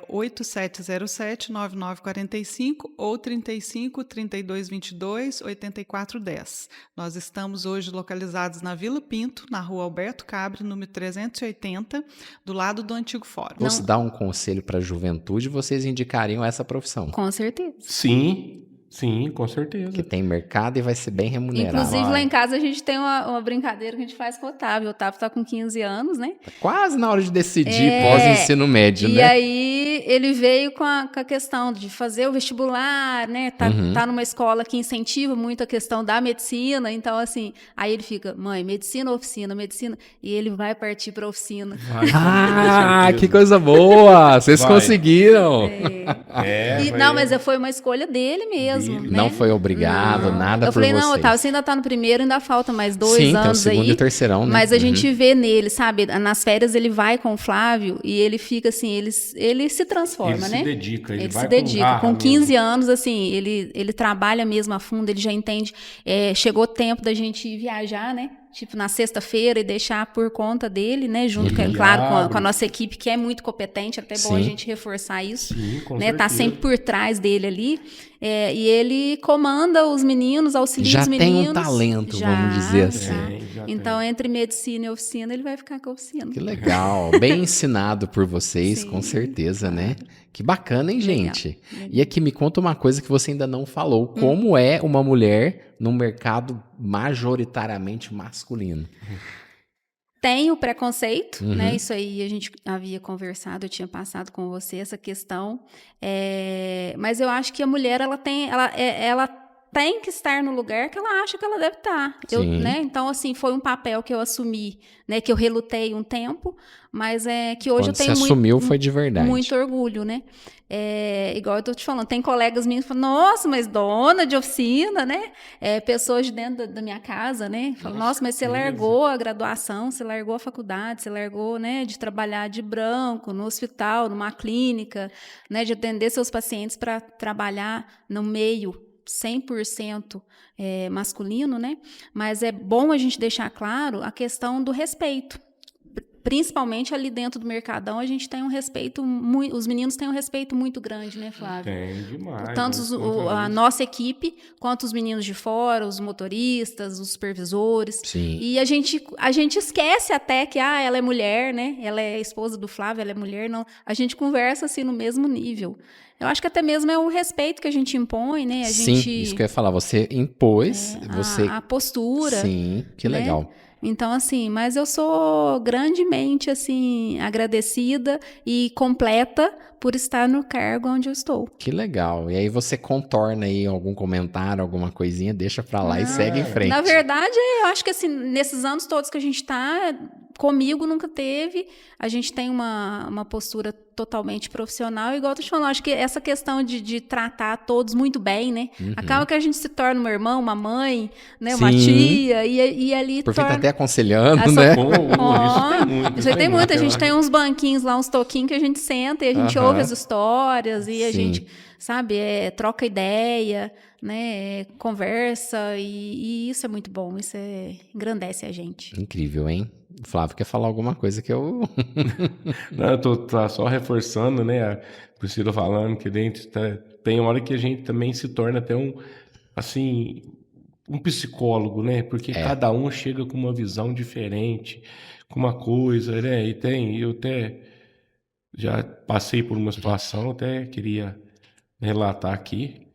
8707-9945 ou 35 32 22 84 10. Nós estamos hoje localizados na Vila Pinto, na rua Alberto Cabre, número 380, do lado do antigo fórum. Você dá um conselho para a juventude, vocês indicariam essa profissão? Com certeza. Sim, com certeza. Que tem mercado e vai ser bem remunerado. Inclusive, lá em casa a gente tem uma brincadeira que a gente faz com o Otávio. O Otávio está com 15 anos, né? Quase na hora de decidir pós-ensino médio, né? E aí ele veio com a questão de fazer o vestibular, né? Tá numa escola que incentiva muito a questão da medicina. Então, assim, aí ele fica, mãe, medicina ou oficina? Medicina. E ele vai partir para oficina. Que coisa boa! Vocês conseguiram! Não, mas foi uma escolha dele mesmo. Né? Não foi obrigado, nada por vocês. Eu falei, não, Otávio, você ainda tá no primeiro, ainda falta mais 2 Sim, anos tem o segundo aí. E o terceirão, né? Mas a gente vê nele, sabe? Nas férias ele vai com o Flávio e ele fica assim, ele se transforma, né? Ele se vai dedica. Com 15 mesmo. anos, assim, ele trabalha mesmo a fundo, ele já entende. Chegou o tempo da gente viajar, né? Tipo, na sexta-feira e deixar por conta dele, né? Junto, claro, com a nossa equipe, que é muito competente, até bom a gente reforçar isso. Sim, com né? certeza. Tá sempre por trás dele ali. E ele comanda os meninos, auxilia os meninos. Já tem um talento, vamos dizer assim. Então, entre medicina e oficina, ele vai ficar com a oficina. Que legal. Bem ensinado por vocês, com certeza, né? Que bacana, hein, gente? Legal. E aqui, me conta uma coisa que você ainda não falou. Como é uma mulher num mercado majoritariamente masculino? Tem o preconceito, né? Isso aí a gente havia conversado, eu tinha passado com você essa questão. Mas eu acho que a mulher, ela tem que estar no lugar que ela acha que ela deve estar. Né? Então, assim, foi um papel que eu assumi, né? Que eu relutei um tempo, mas que hoje quando eu tenho você assumiu, foi de verdade. Muito orgulho, né? Igual eu tô te falando, tem colegas minhos que falam, nossa, mas dona de oficina, né? Pessoas de dentro da minha casa, né? Falam, nossa, mas você largou a graduação, você largou a faculdade, você largou, né, de trabalhar de branco no hospital, numa clínica, né, de atender seus pacientes para trabalhar no meio 100% masculino, né? Mas é bom a gente deixar claro a questão do respeito. Principalmente ali dentro do Mercadão, a gente tem um respeito muito... Os meninos têm um respeito muito grande, né, Flávio? Tem demais. Tanto a nossa equipe, quanto os meninos de fora, os motoristas, os supervisores. Sim. E a gente esquece até que ela é mulher, né? Ela é esposa do Flávio, ela é mulher. Não. A gente conversa assim no mesmo nível. Eu acho que até mesmo é o respeito que a gente impõe, né? Sim, isso que eu ia falar. Você impôs... a postura. Sim, que legal. Né? Então, assim, mas eu sou grandemente, assim, agradecida e completa por estar no cargo onde eu estou. Que legal. E aí você contorna aí algum comentário, alguma coisinha, deixa pra lá e segue em frente. Na verdade, eu acho que, assim, nesses anos todos que a gente tá, comigo nunca teve. A gente tem uma postura totalmente profissional, igual eu tô te falando, acho que essa questão de tratar todos muito bem, né? Acaba que a gente se torna um irmão, uma mãe, né? Uma tia, e ali por fim, tá até aconselhando, né? Isso aí tem muito. A gente tem uns banquinhos lá, uns toquinhos que a gente senta e a gente ouve as histórias e a gente, sabe, troca ideia, né? Conversa e isso é muito bom, isso engrandece a gente. Incrível, hein? O Flávio quer falar alguma coisa que eu... Não, eu tô só reforçando, né? A Priscila falando que dentro tem hora que a gente também se torna até um psicólogo, né? Porque cada um chega com uma visão diferente, com uma coisa, né? Eu até já passei por uma situação, até queria relatar aqui.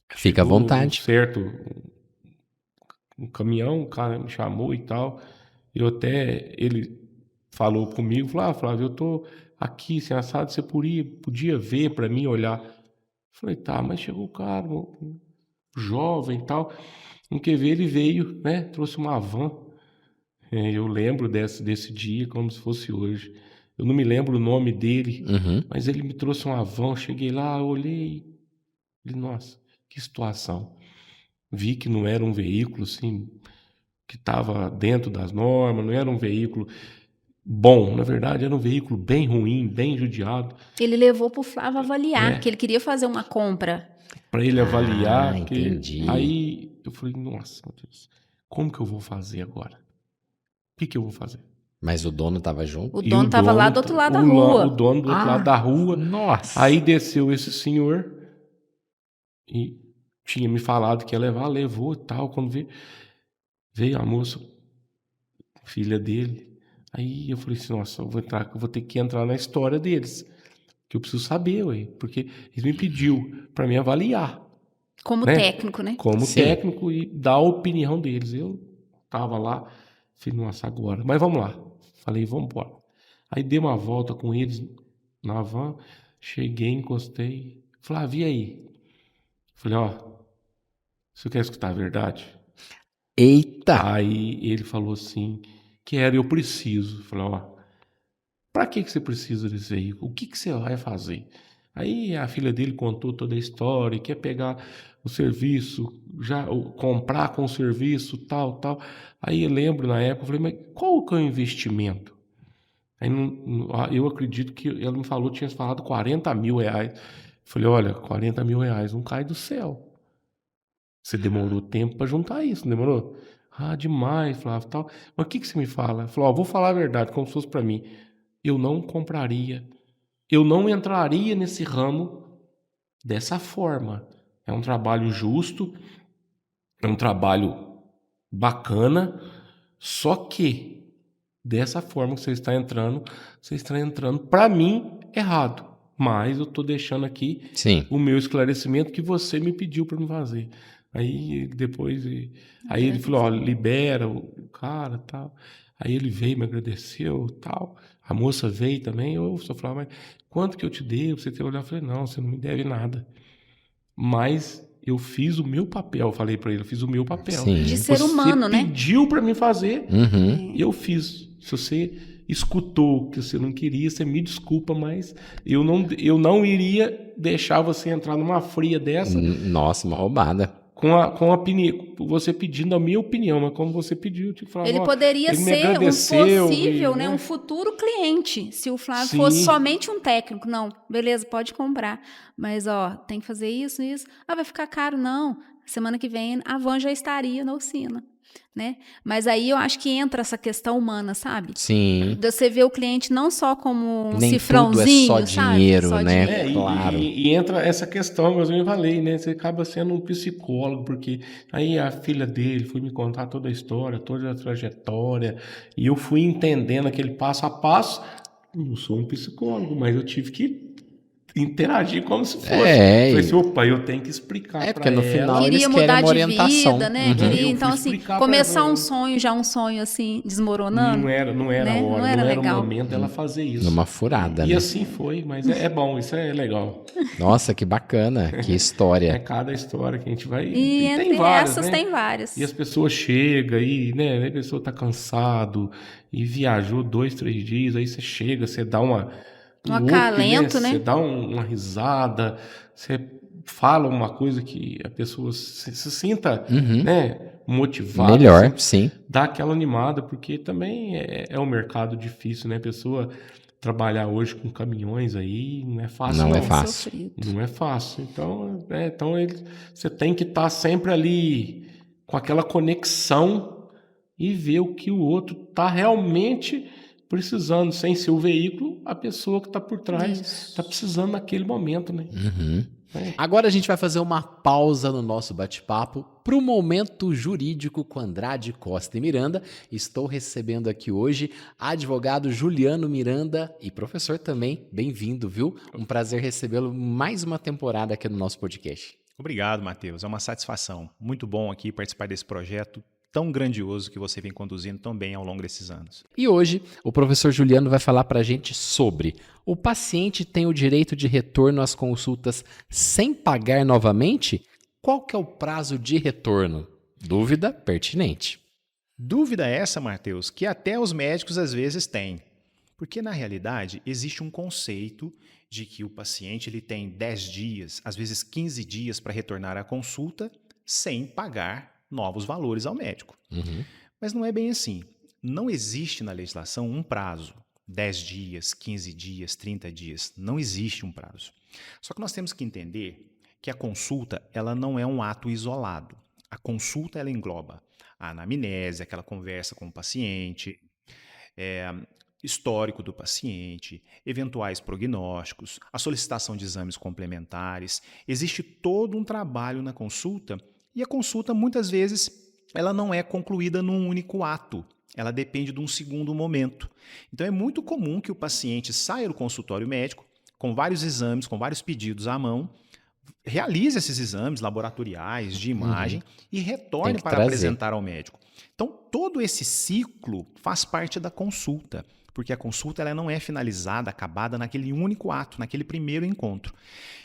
Fica à vontade. Certo, um caminhão, o cara me chamou e tal. Ele falou comigo, falou, Flávio, eu tô aqui, sem assado, você podia ver para mim, olhar. Falei, tá, mas chegou o cara, jovem e tal. Não quer ver, ele veio, né? Trouxe uma van. Eu lembro desse dia como se fosse hoje. Eu não me lembro o nome dele, mas ele me trouxe uma van. Eu cheguei lá, olhei. Falei, nossa, que situação. Vi que não era um veículo, assim, que estava dentro das normas, não era um veículo bom. Na verdade, era um veículo bem ruim, bem judiado. Ele levou para o Flávio avaliar, porque ele queria fazer uma compra. Para ele avaliar. Entendi. Aí eu falei, nossa, meu Deus, como que eu vou fazer agora? O que eu vou fazer? Mas o dono estava junto? O dono estava lá do outro lado da rua. O dono do outro lado da rua. Nossa! Aí desceu esse senhor e tinha me falado que ia levar, levou e tal. Quando veio a moça, filha dele. Aí eu falei assim, nossa, eu vou ter que entrar na história deles. Que eu preciso saber, porque eles me pediu para me avaliar. Como técnico, né? Como técnico e dar a opinião deles. Eu tava lá, falei, nossa, agora. Mas vamos lá. Falei, vamos embora. Aí dei uma volta com eles na van. Cheguei, encostei. Flávio, e aí? Falei, ó, você quer escutar a verdade? Eita! Aí ele falou assim, quero, eu preciso. Falei, ó, pra que você precisa desse veículo? O que você vai fazer? Aí a filha dele contou toda a história, quer pegar o serviço, comprar com o serviço, tal. Aí eu lembro na época, eu falei, mas qual que é o investimento? Aí eu acredito que ela me falou, tinha falado 40 mil reais. Eu falei, olha, 40 mil reais não cai do céu. Você demorou tempo para juntar isso, não demorou? Ah, demais, Flávio, tal. Mas o que você me fala? Ele falou, ó, vou falar a verdade, como se fosse para mim. Eu não compraria, eu não entraria nesse ramo dessa forma. É um trabalho justo, é um trabalho bacana, só que dessa forma que você está entrando para mim errado. Mas eu estou deixando aqui o meu esclarecimento que você me pediu para me fazer. Aí depois, aí ele falou, ó, libera o cara, tal. Aí ele veio, me agradeceu, tal. A moça veio também, eu só falava, mas quanto que eu te devo? Você tem que olhar, eu falei, não, você não me deve nada. Mas eu fiz o meu papel, falei para ele, eu fiz o meu papel. Sim. De ser humano, né? Você pediu para mim fazer, e eu fiz. Se você escutou o que você não queria, você me desculpa, mas eu não iria deixar você entrar numa fria dessa. Nossa, uma roubada. Com a opinião, você pedindo a minha opinião, mas como você pediu, eu te falava, Ele poderia ele ser um possível, né, né? um futuro cliente, se o Flávio Sim. fosse somente um técnico. Não, beleza, pode comprar, mas ó, tem que fazer isso. Ah, vai ficar caro? Não, semana que vem a van já estaria na oficina, né? Mas aí eu acho que entra essa questão humana, sabe? Sim. Você vê o cliente não só como um Nem cifrãozinho, tudo é só dinheiro, sabe? Só né? dinheiro. Claro. E entra essa questão, mas eu falei, né? Você acaba sendo um psicólogo, porque aí a filha dele foi me contar toda a história, toda a trajetória, e eu fui entendendo aquele passo a passo. Eu não sou um psicólogo, mas eu tive que interagir como se fosse. Falei assim, opa, eu tenho que explicar para ela. Porque no final Queria eles mudar querem uma de orientação. vida, né? Queria, então, assim, explicar começar pra um sonho, já um sonho assim, desmoronando. Não era né? a hora, Não era o legal. momento dela fazer isso. Numa furada, E né? assim foi, mas é bom, isso é legal. Nossa, que bacana, que história. É cada história que a gente vai... E tem entre várias, essas né? tem várias. E as pessoas chegam aí, né? A pessoa tá cansado e viajou 2, 3 dias, aí você chega, você dá um acalento, né? Você dá uma risada, você fala uma coisa que a pessoa se sinta, né, motivada. Melhor, assim, sim. Dá aquela animada, porque também é um mercado difícil, né? A pessoa trabalhar hoje com caminhões aí não é fácil. Não não é fácil. Não é fácil. Então, você tem que estar sempre ali com aquela conexão e ver o que o outro está realmente precisando. Sem ser o veículo, a pessoa que está por trás está precisando naquele momento, né? Agora a gente vai fazer uma pausa no nosso bate-papo para o momento jurídico com Andrade Costa e Miranda. Estou recebendo aqui hoje advogado Juliano Miranda e professor também. Bem-vindo, viu? Um prazer recebê-lo mais uma temporada aqui no nosso podcast. Obrigado, Matheus. É uma satisfação. Muito bom aqui participar desse projeto tão grandioso que você vem conduzindo tão bem ao longo desses anos. E hoje o professor Juliano vai falar para a gente sobre: o paciente tem o direito de retorno às consultas sem pagar novamente? Qual que é o prazo de retorno? Dúvida pertinente. Dúvida essa, Matheus, que até os médicos às vezes têm. Porque, na realidade, existe um conceito de que o paciente ele tem 10 dias, às vezes 15 dias para retornar à consulta sem pagar novos valores ao médico. Mas não é bem assim. Não existe na legislação um prazo. 10 dias, 15 dias, 30 dias. Não existe um prazo. Só que nós temos que entender que a consulta ela não é um ato isolado. A consulta ela engloba a anamnese, aquela conversa com o paciente, histórico do paciente, eventuais prognósticos, a solicitação de exames complementares. Existe todo um trabalho na consulta e a consulta, muitas vezes, ela não é concluída num único ato. Ela depende de um segundo momento. Então, é muito comum que o paciente saia do consultório médico com vários exames, com vários pedidos à mão, realize esses exames laboratoriais de imagem e retorne para trazer. apresentar ao médico. Então, todo esse ciclo faz parte da consulta, porque a consulta ela não é finalizada, acabada naquele único ato, naquele primeiro encontro.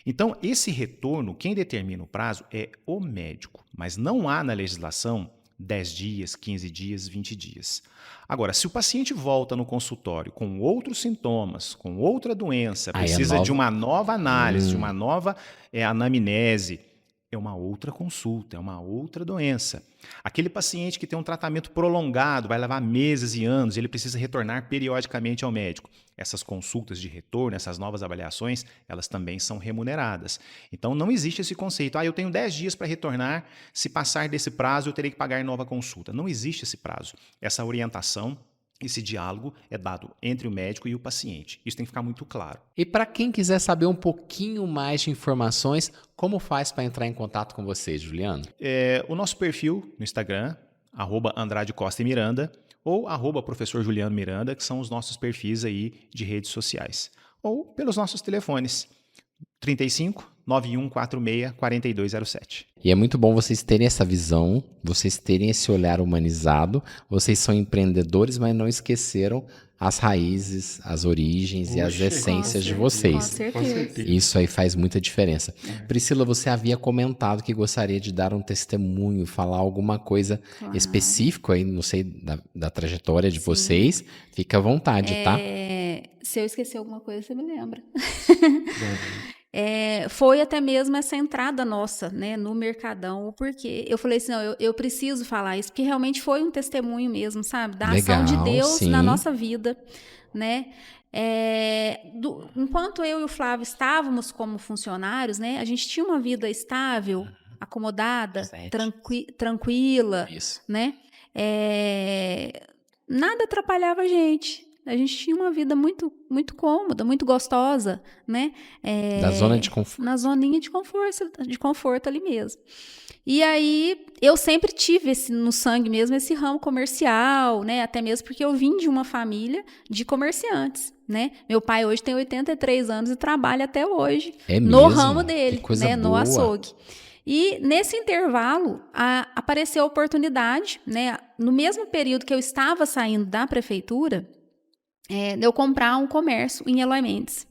Então, esse retorno, quem determina o prazo é o médico, mas não há na legislação 10 dias, 15 dias, 20 dias. Agora, se o paciente volta no consultório com outros sintomas, com outra doença, precisa de uma nova análise, de uma nova anamnese, é uma outra consulta, é uma outra doença. Aquele paciente que tem um tratamento prolongado, vai levar meses e anos, ele precisa retornar periodicamente ao médico. Essas consultas de retorno, essas novas avaliações, elas também são remuneradas. Então, não existe esse conceito, eu tenho 10 dias para retornar, se passar desse prazo, eu terei que pagar nova consulta. Não existe esse prazo. Essa orientação, esse diálogo é dado entre o médico e o paciente. Isso tem que ficar muito claro. E para quem quiser saber um pouquinho mais de informações, como faz para entrar em contato com vocês, Juliano? O nosso perfil no Instagram, @Andrade Costa e Miranda, ou @Professor Juliano Miranda, que são os nossos perfis aí de redes sociais. Ou pelos nossos telefones, 35 9146 4207. E é muito bom vocês terem essa visão, vocês terem esse olhar humanizado. Vocês são empreendedores, mas não esqueceram as raízes, as origens e as essências de Com vocês. certeza. Isso aí faz muita diferença. Priscila, você havia comentado que gostaria de dar um testemunho, falar alguma coisa específica aí, não sei, da trajetória de vocês. Fica à vontade, tá? Se eu esquecer alguma coisa, você me lembra. Foi até mesmo essa entrada nossa, né, no Mercadão, porque eu falei assim, não, eu preciso falar isso, porque realmente foi um testemunho mesmo, sabe, da ação de Deus na nossa vida, né, enquanto eu e o Flávio estávamos como funcionários, né, a gente tinha uma vida estável, acomodada, tranquila, né, nada atrapalhava a gente tinha uma vida muito, muito cômoda, muito gostosa, né? Da zona de conforto. Na zoninha de conforto ali mesmo. E aí, eu sempre tive no sangue mesmo esse ramo comercial, né? Até mesmo porque eu vim de uma família de comerciantes, né? Meu pai hoje tem 83 anos e trabalha até hoje no ramo dele, né? No açougue. E nesse intervalo, apareceu a oportunidade, né? No mesmo período que eu estava saindo da prefeitura, de eu comprar um comércio em Eloy Mendes.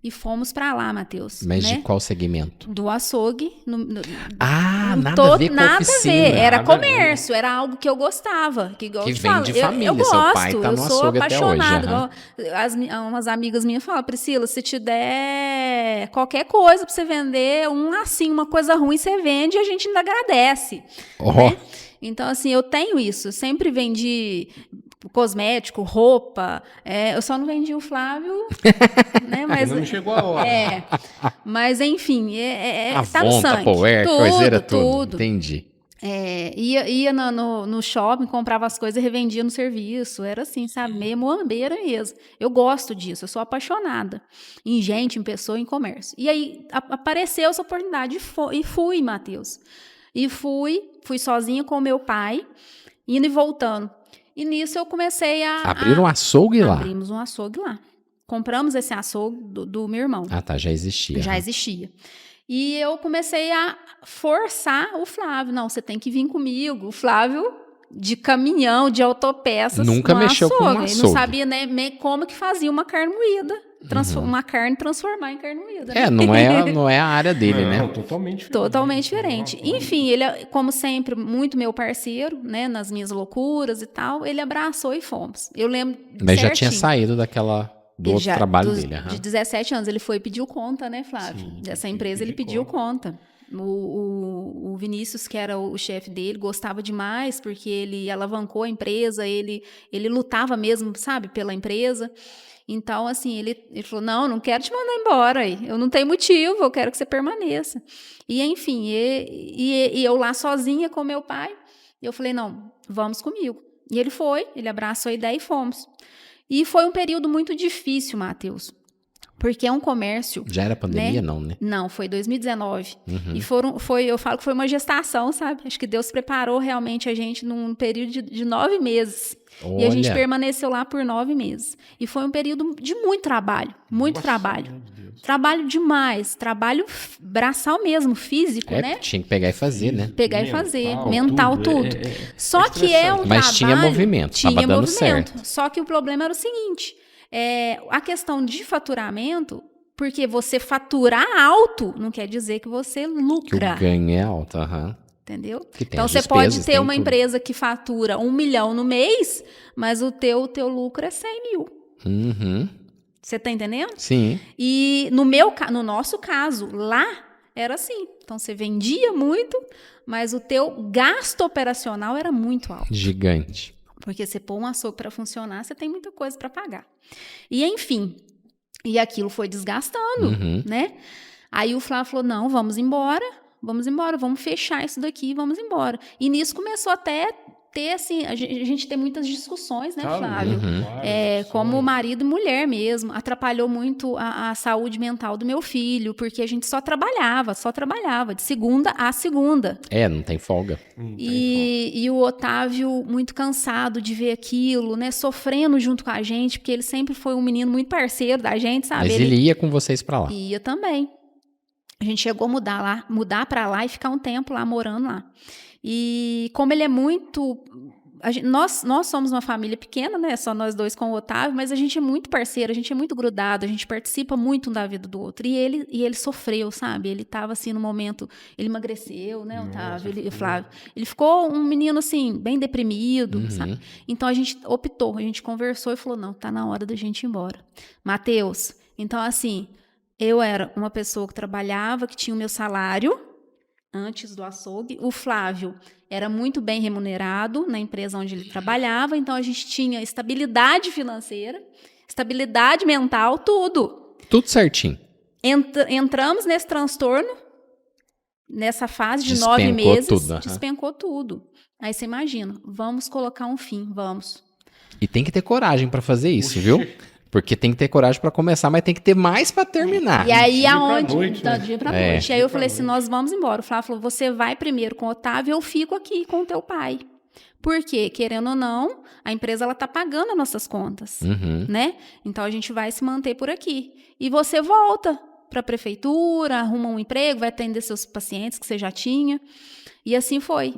E fomos pra lá, Matheus. Mas né? de qual segmento? Do açougue. Nada a ver com nada oficina. A ver. Era comércio, era algo que eu gostava. Que vem de família, eu gosto, seu pai tá no açougue até hoje. Umas amigas minhas falam, Priscila, se te der qualquer coisa pra você vender, uma coisa ruim você vende e a gente ainda agradece. Né? Então, assim, eu tenho isso. Sempre vendi cosmético, roupa. Eu só não vendi o Flávio, né? Mas não chegou a hora. Mas, enfim, tá no sangue. Tudo. Entendi. Ia no shopping, comprava as coisas e revendia no serviço. Era assim, sabe? Meio moambeira mesmo. Eu gosto disso, eu sou apaixonada em gente, em pessoa, em comércio. E aí apareceu essa oportunidade e fui, Matheus. E fui sozinha com o meu pai, indo e voltando. E nisso eu comecei Abriram um açougue lá? Abrimos um açougue lá. Compramos esse açougue do meu irmão. Ah, tá, já existia. Já existia. E eu comecei a forçar o Flávio. Não, você tem que vir comigo. O Flávio, de caminhão, de autopeças. Nunca mexeu com um açougue. Ele não sabia nem como que fazia uma carne moída. Uma carne transformar em carne moída. Né? Não é a área dele, né? Totalmente diferente. Enfim, ele, como sempre, muito meu parceiro, né? Nas minhas loucuras e tal. Ele abraçou e fomos. Eu lembro Mas certinho. Já tinha saído do outro trabalho dele. De 17 anos. Ele foi e pediu conta, né, Flávio? Sim, dessa empresa ele pediu conta. O Vinícius, que era o chefe dele, gostava demais, porque ele alavancou a empresa, ele lutava mesmo, sabe, pela empresa. Então, assim, ele falou, não quero te mandar embora, eu não tenho motivo, eu quero que você permaneça. E, enfim, e eu lá sozinha com meu pai, eu falei, não, vamos comigo. E ele abraçou a ideia e fomos. E foi um período muito difícil, Matheus, porque é um comércio... Já era pandemia, né? Não, né? Não, foi 2019. E eu falo que foi uma gestação, sabe? Acho que Deus preparou realmente a gente num período de 9 meses. Olha. E a gente permaneceu lá por 9 meses. E foi um período de muito trabalho, muito trabalho. Deus. Demais, trabalho braçal mesmo, físico, né? Tinha que pegar e fazer, né? Pegar e fazer, mental, tudo. Só que é um Mas tinha trabalho... movimento, tava dando certo. Só que o problema era o seguinte, a questão de faturamento, porque você faturar alto não quer dizer que você lucra. Que o ganho é alto, Entendeu? Então você pode ter uma empresa que fatura 1 milhão no mês, mas o teu lucro é 100 mil. Uhum. Você tá entendendo? Sim. E no nosso caso, lá era assim. Então você vendia muito, mas o teu gasto operacional era muito alto. Gigante. Porque você pôr um açougue para funcionar, você tem muita coisa para pagar. E enfim, e aquilo foi desgastando, né? Aí o Flávio falou, não, vamos embora, vamos fechar isso daqui, vamos embora. E nisso começou até ter, assim, a gente tem muitas discussões, né, Flávio? Como marido e mulher mesmo. Atrapalhou muito a saúde mental do meu filho, porque a gente só trabalhava, de segunda a segunda. Não tem folga. E o Otávio muito cansado de ver aquilo, né, sofrendo junto com a gente, porque ele sempre foi um menino muito parceiro da gente, sabe? Mas ele ia com vocês pra lá. Ia também. A gente chegou a mudar pra lá e ficar um tempo lá, morando lá. E como ele é muito... Nós somos uma família pequena, né? Só nós dois com o Otávio, mas a gente é muito parceiro, a gente é muito grudado, a gente participa muito um da vida do outro. E ele sofreu, sabe? Ele estava assim no momento... Ele emagreceu, né, Otávio? Flávio. Ele ficou um menino, assim, bem deprimido, sabe? Então a gente optou, a gente conversou e falou, não, tá na hora da gente ir embora. Mateus, então assim, eu era uma pessoa que trabalhava, que tinha o meu salário antes do açougue. O Flávio era muito bem remunerado na empresa onde ele trabalhava, então a gente tinha estabilidade financeira, estabilidade mental, tudo. Tudo certinho. Entramos nesse transtorno, nessa fase de Despencou 9 meses, tudo, despencou tudo. Aí você imagina, vamos colocar um fim, vamos. E tem que ter coragem pra fazer isso, viu? Porque tem que ter coragem pra começar, mas tem que ter mais pra terminar. E aí, aonde? Dia pra noite. E aí eu falei assim, nós vamos embora. O Flávio falou, você vai primeiro com o Otávio, eu fico aqui com o teu pai. Porque, querendo ou não, a empresa ela tá pagando as nossas contas, né? Então, a gente vai se manter por aqui. E você volta pra prefeitura, arruma um emprego, vai atender seus pacientes que você já tinha. E assim foi.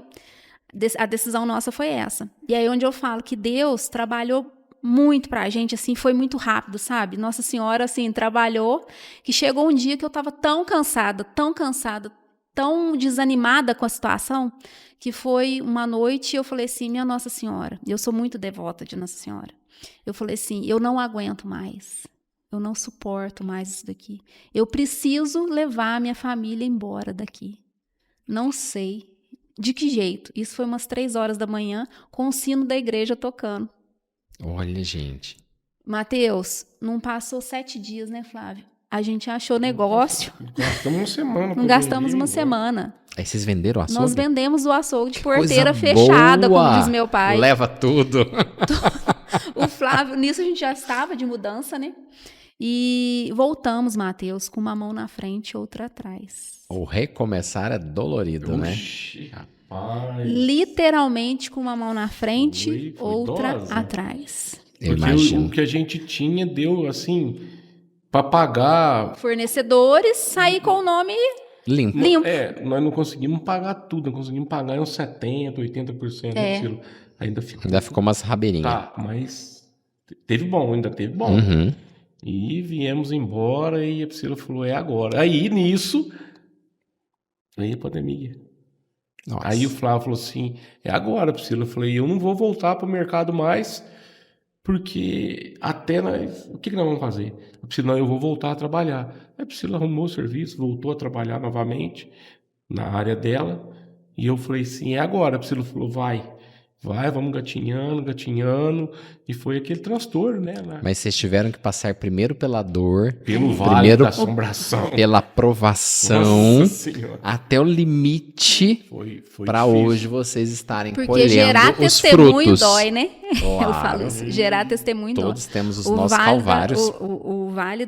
A decisão nossa foi essa. E aí, onde eu falo que Deus trabalhou muito pra gente, assim, foi muito rápido, sabe? Nossa Senhora, assim, trabalhou, que chegou um dia que eu tava tão cansada, tão desanimada com a situação, que foi uma noite e eu falei assim, minha Nossa Senhora, eu sou muito devota de Nossa Senhora, eu falei assim, eu não aguento mais, eu não suporto mais isso daqui, eu preciso levar a minha família embora daqui, não sei de que jeito. Isso foi umas 3 horas da manhã, com o sino da igreja tocando. Olha, gente. Mateus, não passou 7 dias, né, Flávio? A gente achou negócio. Gastamos uma semana. Não gastamos uma semana. Aí vocês venderam o açougue? Nós vendemos o açougue de porteira fechada, como diz meu pai. Leva tudo. O Flávio, nisso a gente já estava de mudança, né? E voltamos, Mateus, com uma mão na frente e outra atrás. O recomeçar é dolorido, né? Rapaz. Literalmente com uma mão na frente, foi outra dose. Atrás. Eu Porque imagino. o que a gente tinha deu, assim, para pagar... Fornecedores, sair com o nome Limpo. limpo. Nós não conseguimos pagar tudo, não conseguimos pagar uns 70%, 80%. Né, ainda ficou umas rabeirinhas. Tá, mas ainda teve bom. E viemos embora e a Priscila falou, é agora. Aí, nisso, veio a pandemia. Nossa. Aí o Flávio falou assim, é agora, Priscila. Eu falei, eu não vou voltar para o mercado mais, porque até nós... O que nós vamos fazer? A Priscila, não, eu vou voltar a trabalhar. Aí a Priscila arrumou o serviço, voltou a trabalhar novamente na área dela. E eu falei assim, é agora. A Priscila falou, vai, vamos gatinhando. E foi aquele transtorno, né? Mas vocês tiveram que passar primeiro pela dor. Pelo vale da assombração. Pela provação. Nossa Senhora. Até o limite. Foi para difícil. hoje vocês estarem Porque colhendo gerar os testemunho frutos. dói, né? Claro. Eu falo isso, gerar testemunho dói. Todos temos os nossos calvários. O vale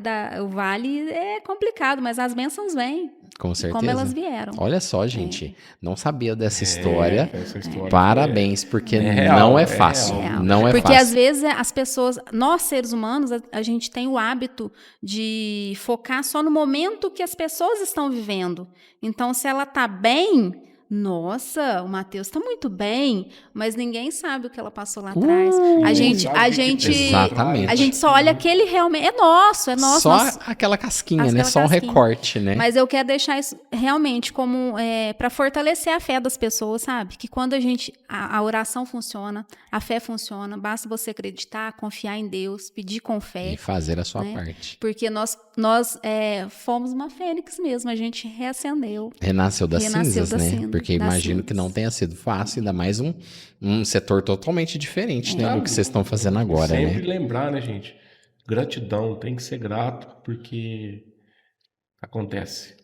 é complicado, mas as bênçãos vêm. Com certeza. Como elas vieram. Olha só, gente, não sabia dessa história. Essa história Parabéns, porque real, não é é fácil. real. Não é Porque fácil. às vezes as pessoas, nós seres humanos, a gente tem o hábito de focar só no momento que as pessoas estão vivendo. Então, se ela tá bem, nossa, o Matheus tá muito bem, mas ninguém sabe o que ela passou lá atrás. Exatamente. A gente só olha aquele realmente, é nosso. Só nosso, aquela casquinha, né? aquela Só um casquinha. recorte, né? Mas eu quero deixar isso realmente como para fortalecer a fé das pessoas, sabe? Que quando a oração funciona, a fé funciona, basta você acreditar, confiar em Deus, pedir com fé. E fazer a sua né? parte. Porque nós fomos uma fênix mesmo, a gente reacendeu. Renasceu das cinzas, das né? cinzas, Porque das imagino que não cinzas. tenha sido fácil, ainda mais um setor totalmente diferente, né? Do que vocês estão fazendo agora, Sempre né? lembrar, né, gente? Gratidão, tem que ser grato, porque acontece.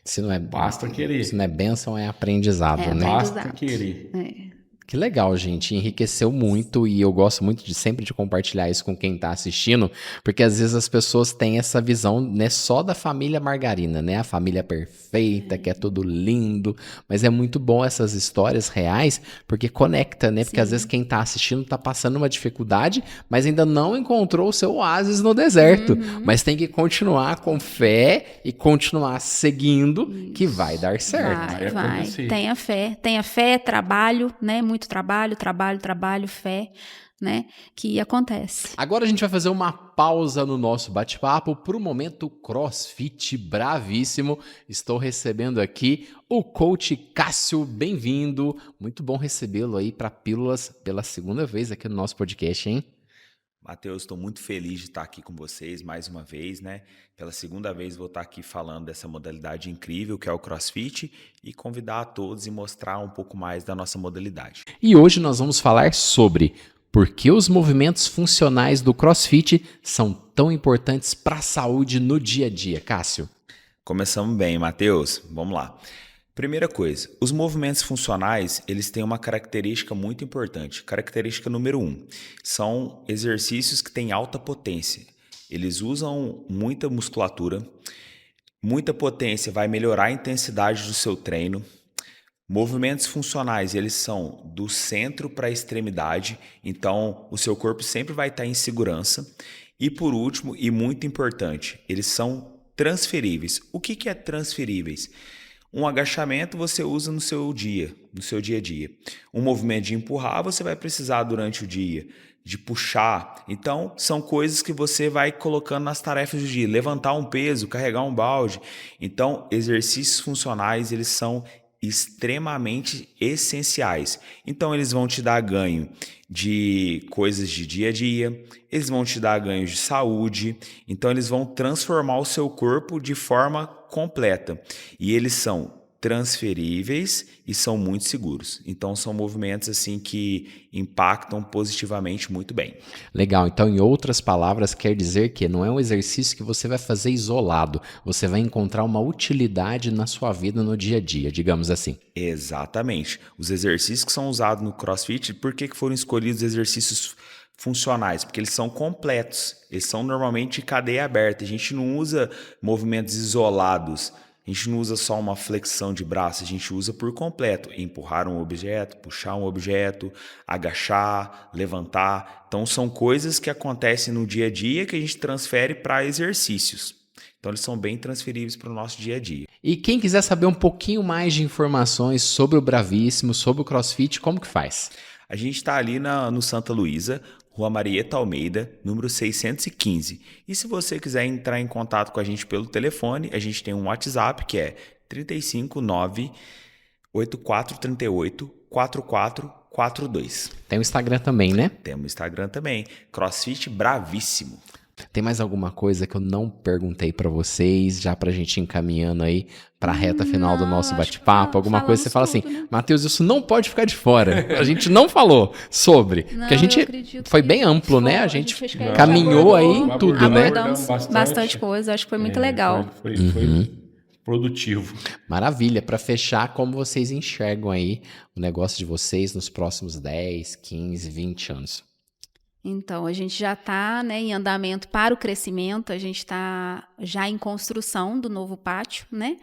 Se não é, Basta querer. se não é bênção, é aprendizado, né? Basta Aprendizado. querer. Que legal, gente. Enriqueceu muito e eu gosto muito de sempre de compartilhar isso com quem está assistindo, porque às vezes as pessoas têm essa visão, né, só da família margarina, né? A família perfeita, que é tudo lindo, mas é muito bom essas histórias reais, porque conecta, né? Porque às vezes quem está assistindo está passando uma dificuldade, mas ainda não encontrou o seu oásis no deserto, mas tem que continuar com fé e continuar seguindo, que vai dar certo. Vai Vai. acontecer. Tenha fé, trabalho, né? Muito trabalho, fé, né? Que acontece. Agora a gente vai fazer uma pausa no nosso bate-papo para o momento CrossFit bravíssimo. Estou recebendo aqui o coach Cássio, bem-vindo. Muito bom recebê-lo aí para Pílulas pela segunda vez aqui no nosso podcast, hein? Matheus, estou muito feliz de estar aqui com vocês mais uma vez, né? Pela segunda vez vou estar aqui falando dessa modalidade incrível que é o CrossFit e convidar a todos e mostrar um pouco mais da nossa modalidade. E hoje nós vamos falar sobre por que os movimentos funcionais do CrossFit são tão importantes para a saúde no dia a dia, Cássio. Começamos bem, Matheus. Vamos lá. Primeira coisa, os movimentos funcionais, eles têm uma característica muito importante. Característica número 1, são exercícios que têm alta potência. Eles usam muita musculatura, muita potência vai melhorar a intensidade do seu treino. Movimentos funcionais, eles são do centro para a extremidade, então o seu corpo sempre vai estar em segurança. E por último, e muito importante, eles são transferíveis. O que é transferíveis? Um agachamento você usa no seu dia a dia. Um movimento de empurrar você vai precisar durante o dia, de puxar. Então, são coisas que você vai colocando nas tarefas do dia. Levantar um peso, carregar um balde. Então, exercícios funcionais, eles são extremamente essenciais. Então, eles vão te dar ganho de coisas de dia a dia, eles vão te dar ganhos de saúde, então eles vão transformar o seu corpo de forma completa. E eles são transferíveis e são muito seguros. Então são movimentos assim que impactam positivamente muito bem. Legal, então em outras palavras quer dizer que não é um exercício que você vai fazer isolado, você vai encontrar uma utilidade na sua vida no dia a dia, digamos assim. Exatamente. Os exercícios que são usados no CrossFit, por que foram escolhidos exercícios funcionais? Porque eles são completos, eles são normalmente de cadeia aberta, a gente não usa movimentos isolados. A gente não usa só uma flexão de braço, a gente usa por completo. Empurrar um objeto, puxar um objeto, agachar, levantar. Então, são coisas que acontecem no dia a dia que a gente transfere para exercícios. Então, eles são bem transferíveis para o nosso dia a dia. E quem quiser saber um pouquinho mais de informações sobre o Bravíssimo, sobre o CrossFit, como que faz? A gente está ali no Santa Luísa, Rua Marieta Almeida, número 615. E se você quiser entrar em contato com a gente pelo telefone, a gente tem um WhatsApp que é 359-8438-4442. Tem o Instagram também, né? Temos o Instagram também, CrossFit Bravíssimo. Tem mais alguma coisa que eu não perguntei pra vocês, já pra gente ir encaminhando aí pra reta final do nosso bate-papo? Alguma coisa que você fala assim, tudo, né? Matheus, isso não pode ficar de fora. A gente não falou sobre. Porque a gente foi bem amplo, né? A gente caminhou aí em tudo, né? Abordamos bastante coisa, acho que foi muito legal. Foi produtivo. Maravilha. Pra fechar, como vocês enxergam aí o negócio de vocês nos próximos 10, 15, 20 anos? Então, a gente já está, né, em andamento para o crescimento, a gente está já em construção do novo pátio, né?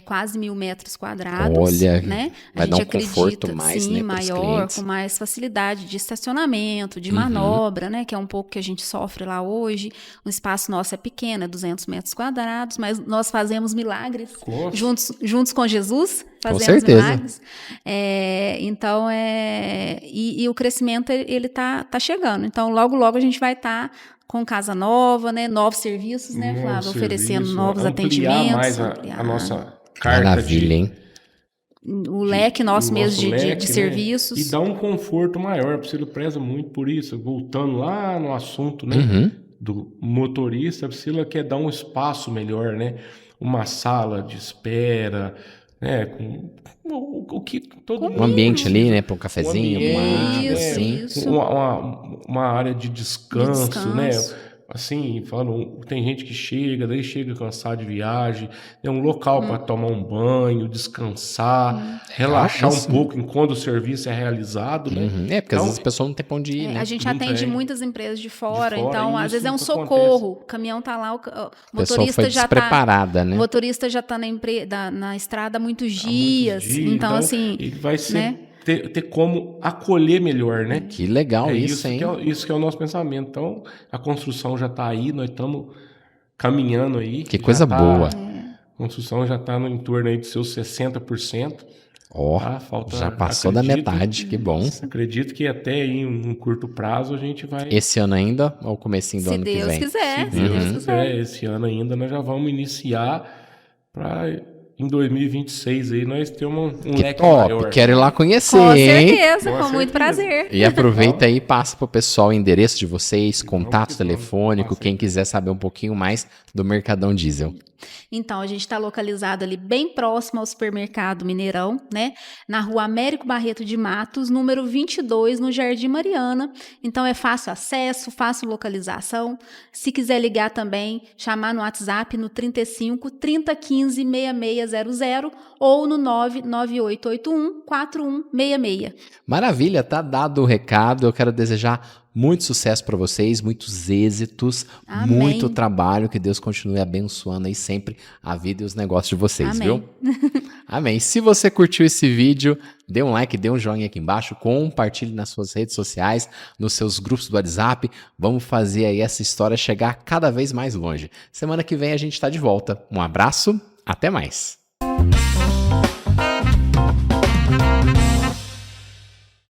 Quase 1.000 metros quadrados. Olha, né? vai A dar gente um conforto mais, sim, né, pros maior, clientes. com mais facilidade de estacionamento, de manobra, né? Que é um pouco que a gente sofre lá hoje. O espaço nosso é pequeno, é 200 metros quadrados, mas nós fazemos milagres juntos com Jesus. Fazemos certeza. milagres. Então, e o crescimento, ele tá chegando. Então, logo, logo a gente vai estar com casa nova, né? Novos serviços, né, Flávio? Oferecendo novos atendimentos. Mais a nossa carta. Maravilha, hein? O leque nosso mesmo leque, de né? serviços. E dá um conforto maior. O Priscila preza muito por isso. Voltando lá no assunto, né? Do motorista, a Priscila quer dar um espaço melhor, né? Uma sala de espera, né? Com o que todo mundo... Um ambiente ali, né? Para um cafezinho, uma água, assim. Isso. Uma área de descanso, né? Assim, falando, tem gente que chega cansado de viagem, tem um local para tomar um banho, descansar, relaxar um pouco enquanto o serviço é realizado, né? Porque às vezes a pessoa não tem pra onde ir, né? A gente atende muitas empresas de fora, então às vezes é um isso socorro. O caminhão tá lá, o motorista foi já despreparada, né? O motorista já tá na estrada há muitos dias. Então, assim, ele vai ser, né? ter como acolher melhor, né? Que legal isso, hein? Isso que é o nosso pensamento. Então, a construção já está aí, nós estamos caminhando aí. Que coisa boa. A construção já está no entorno aí de seus 60%. Já passou da metade, que bom. Acredito que até aí, em um curto prazo, a gente vai... Esse ano ainda ou comecinho do ano que vem? Se Deus quiser. Esse ano ainda nós já vamos iniciar para... Em 2026 aí nós temos um leque maior. Quero ir lá conhecer, Com hein? certeza, com muito prazer. E aproveita aí e passa pro pessoal o endereço de vocês, contato telefônico, quem quiser saber um pouquinho mais do Mercadão Diesel. Então, a gente está localizado ali bem próximo ao supermercado Mineirão, né? Na rua Américo Barreto de Matos, número 22, no Jardim Mariana. Então, é fácil acesso, fácil localização. Se quiser ligar também, chamar no WhatsApp no 35 3015 6600 ou no 99881 4166. Maravilha, tá dado o recado. Eu quero desejar muito sucesso para vocês, muitos êxitos, Amém. muito trabalho, que Deus continue abençoando aí sempre a vida e os negócios de vocês, Amém. viu? Amém. Se você curtiu esse vídeo, dê um like, dê um joinha aqui embaixo, compartilhe nas suas redes sociais, nos seus grupos do WhatsApp. Vamos fazer aí essa história chegar cada vez mais longe. Semana que vem a gente está de volta. Um abraço, até mais.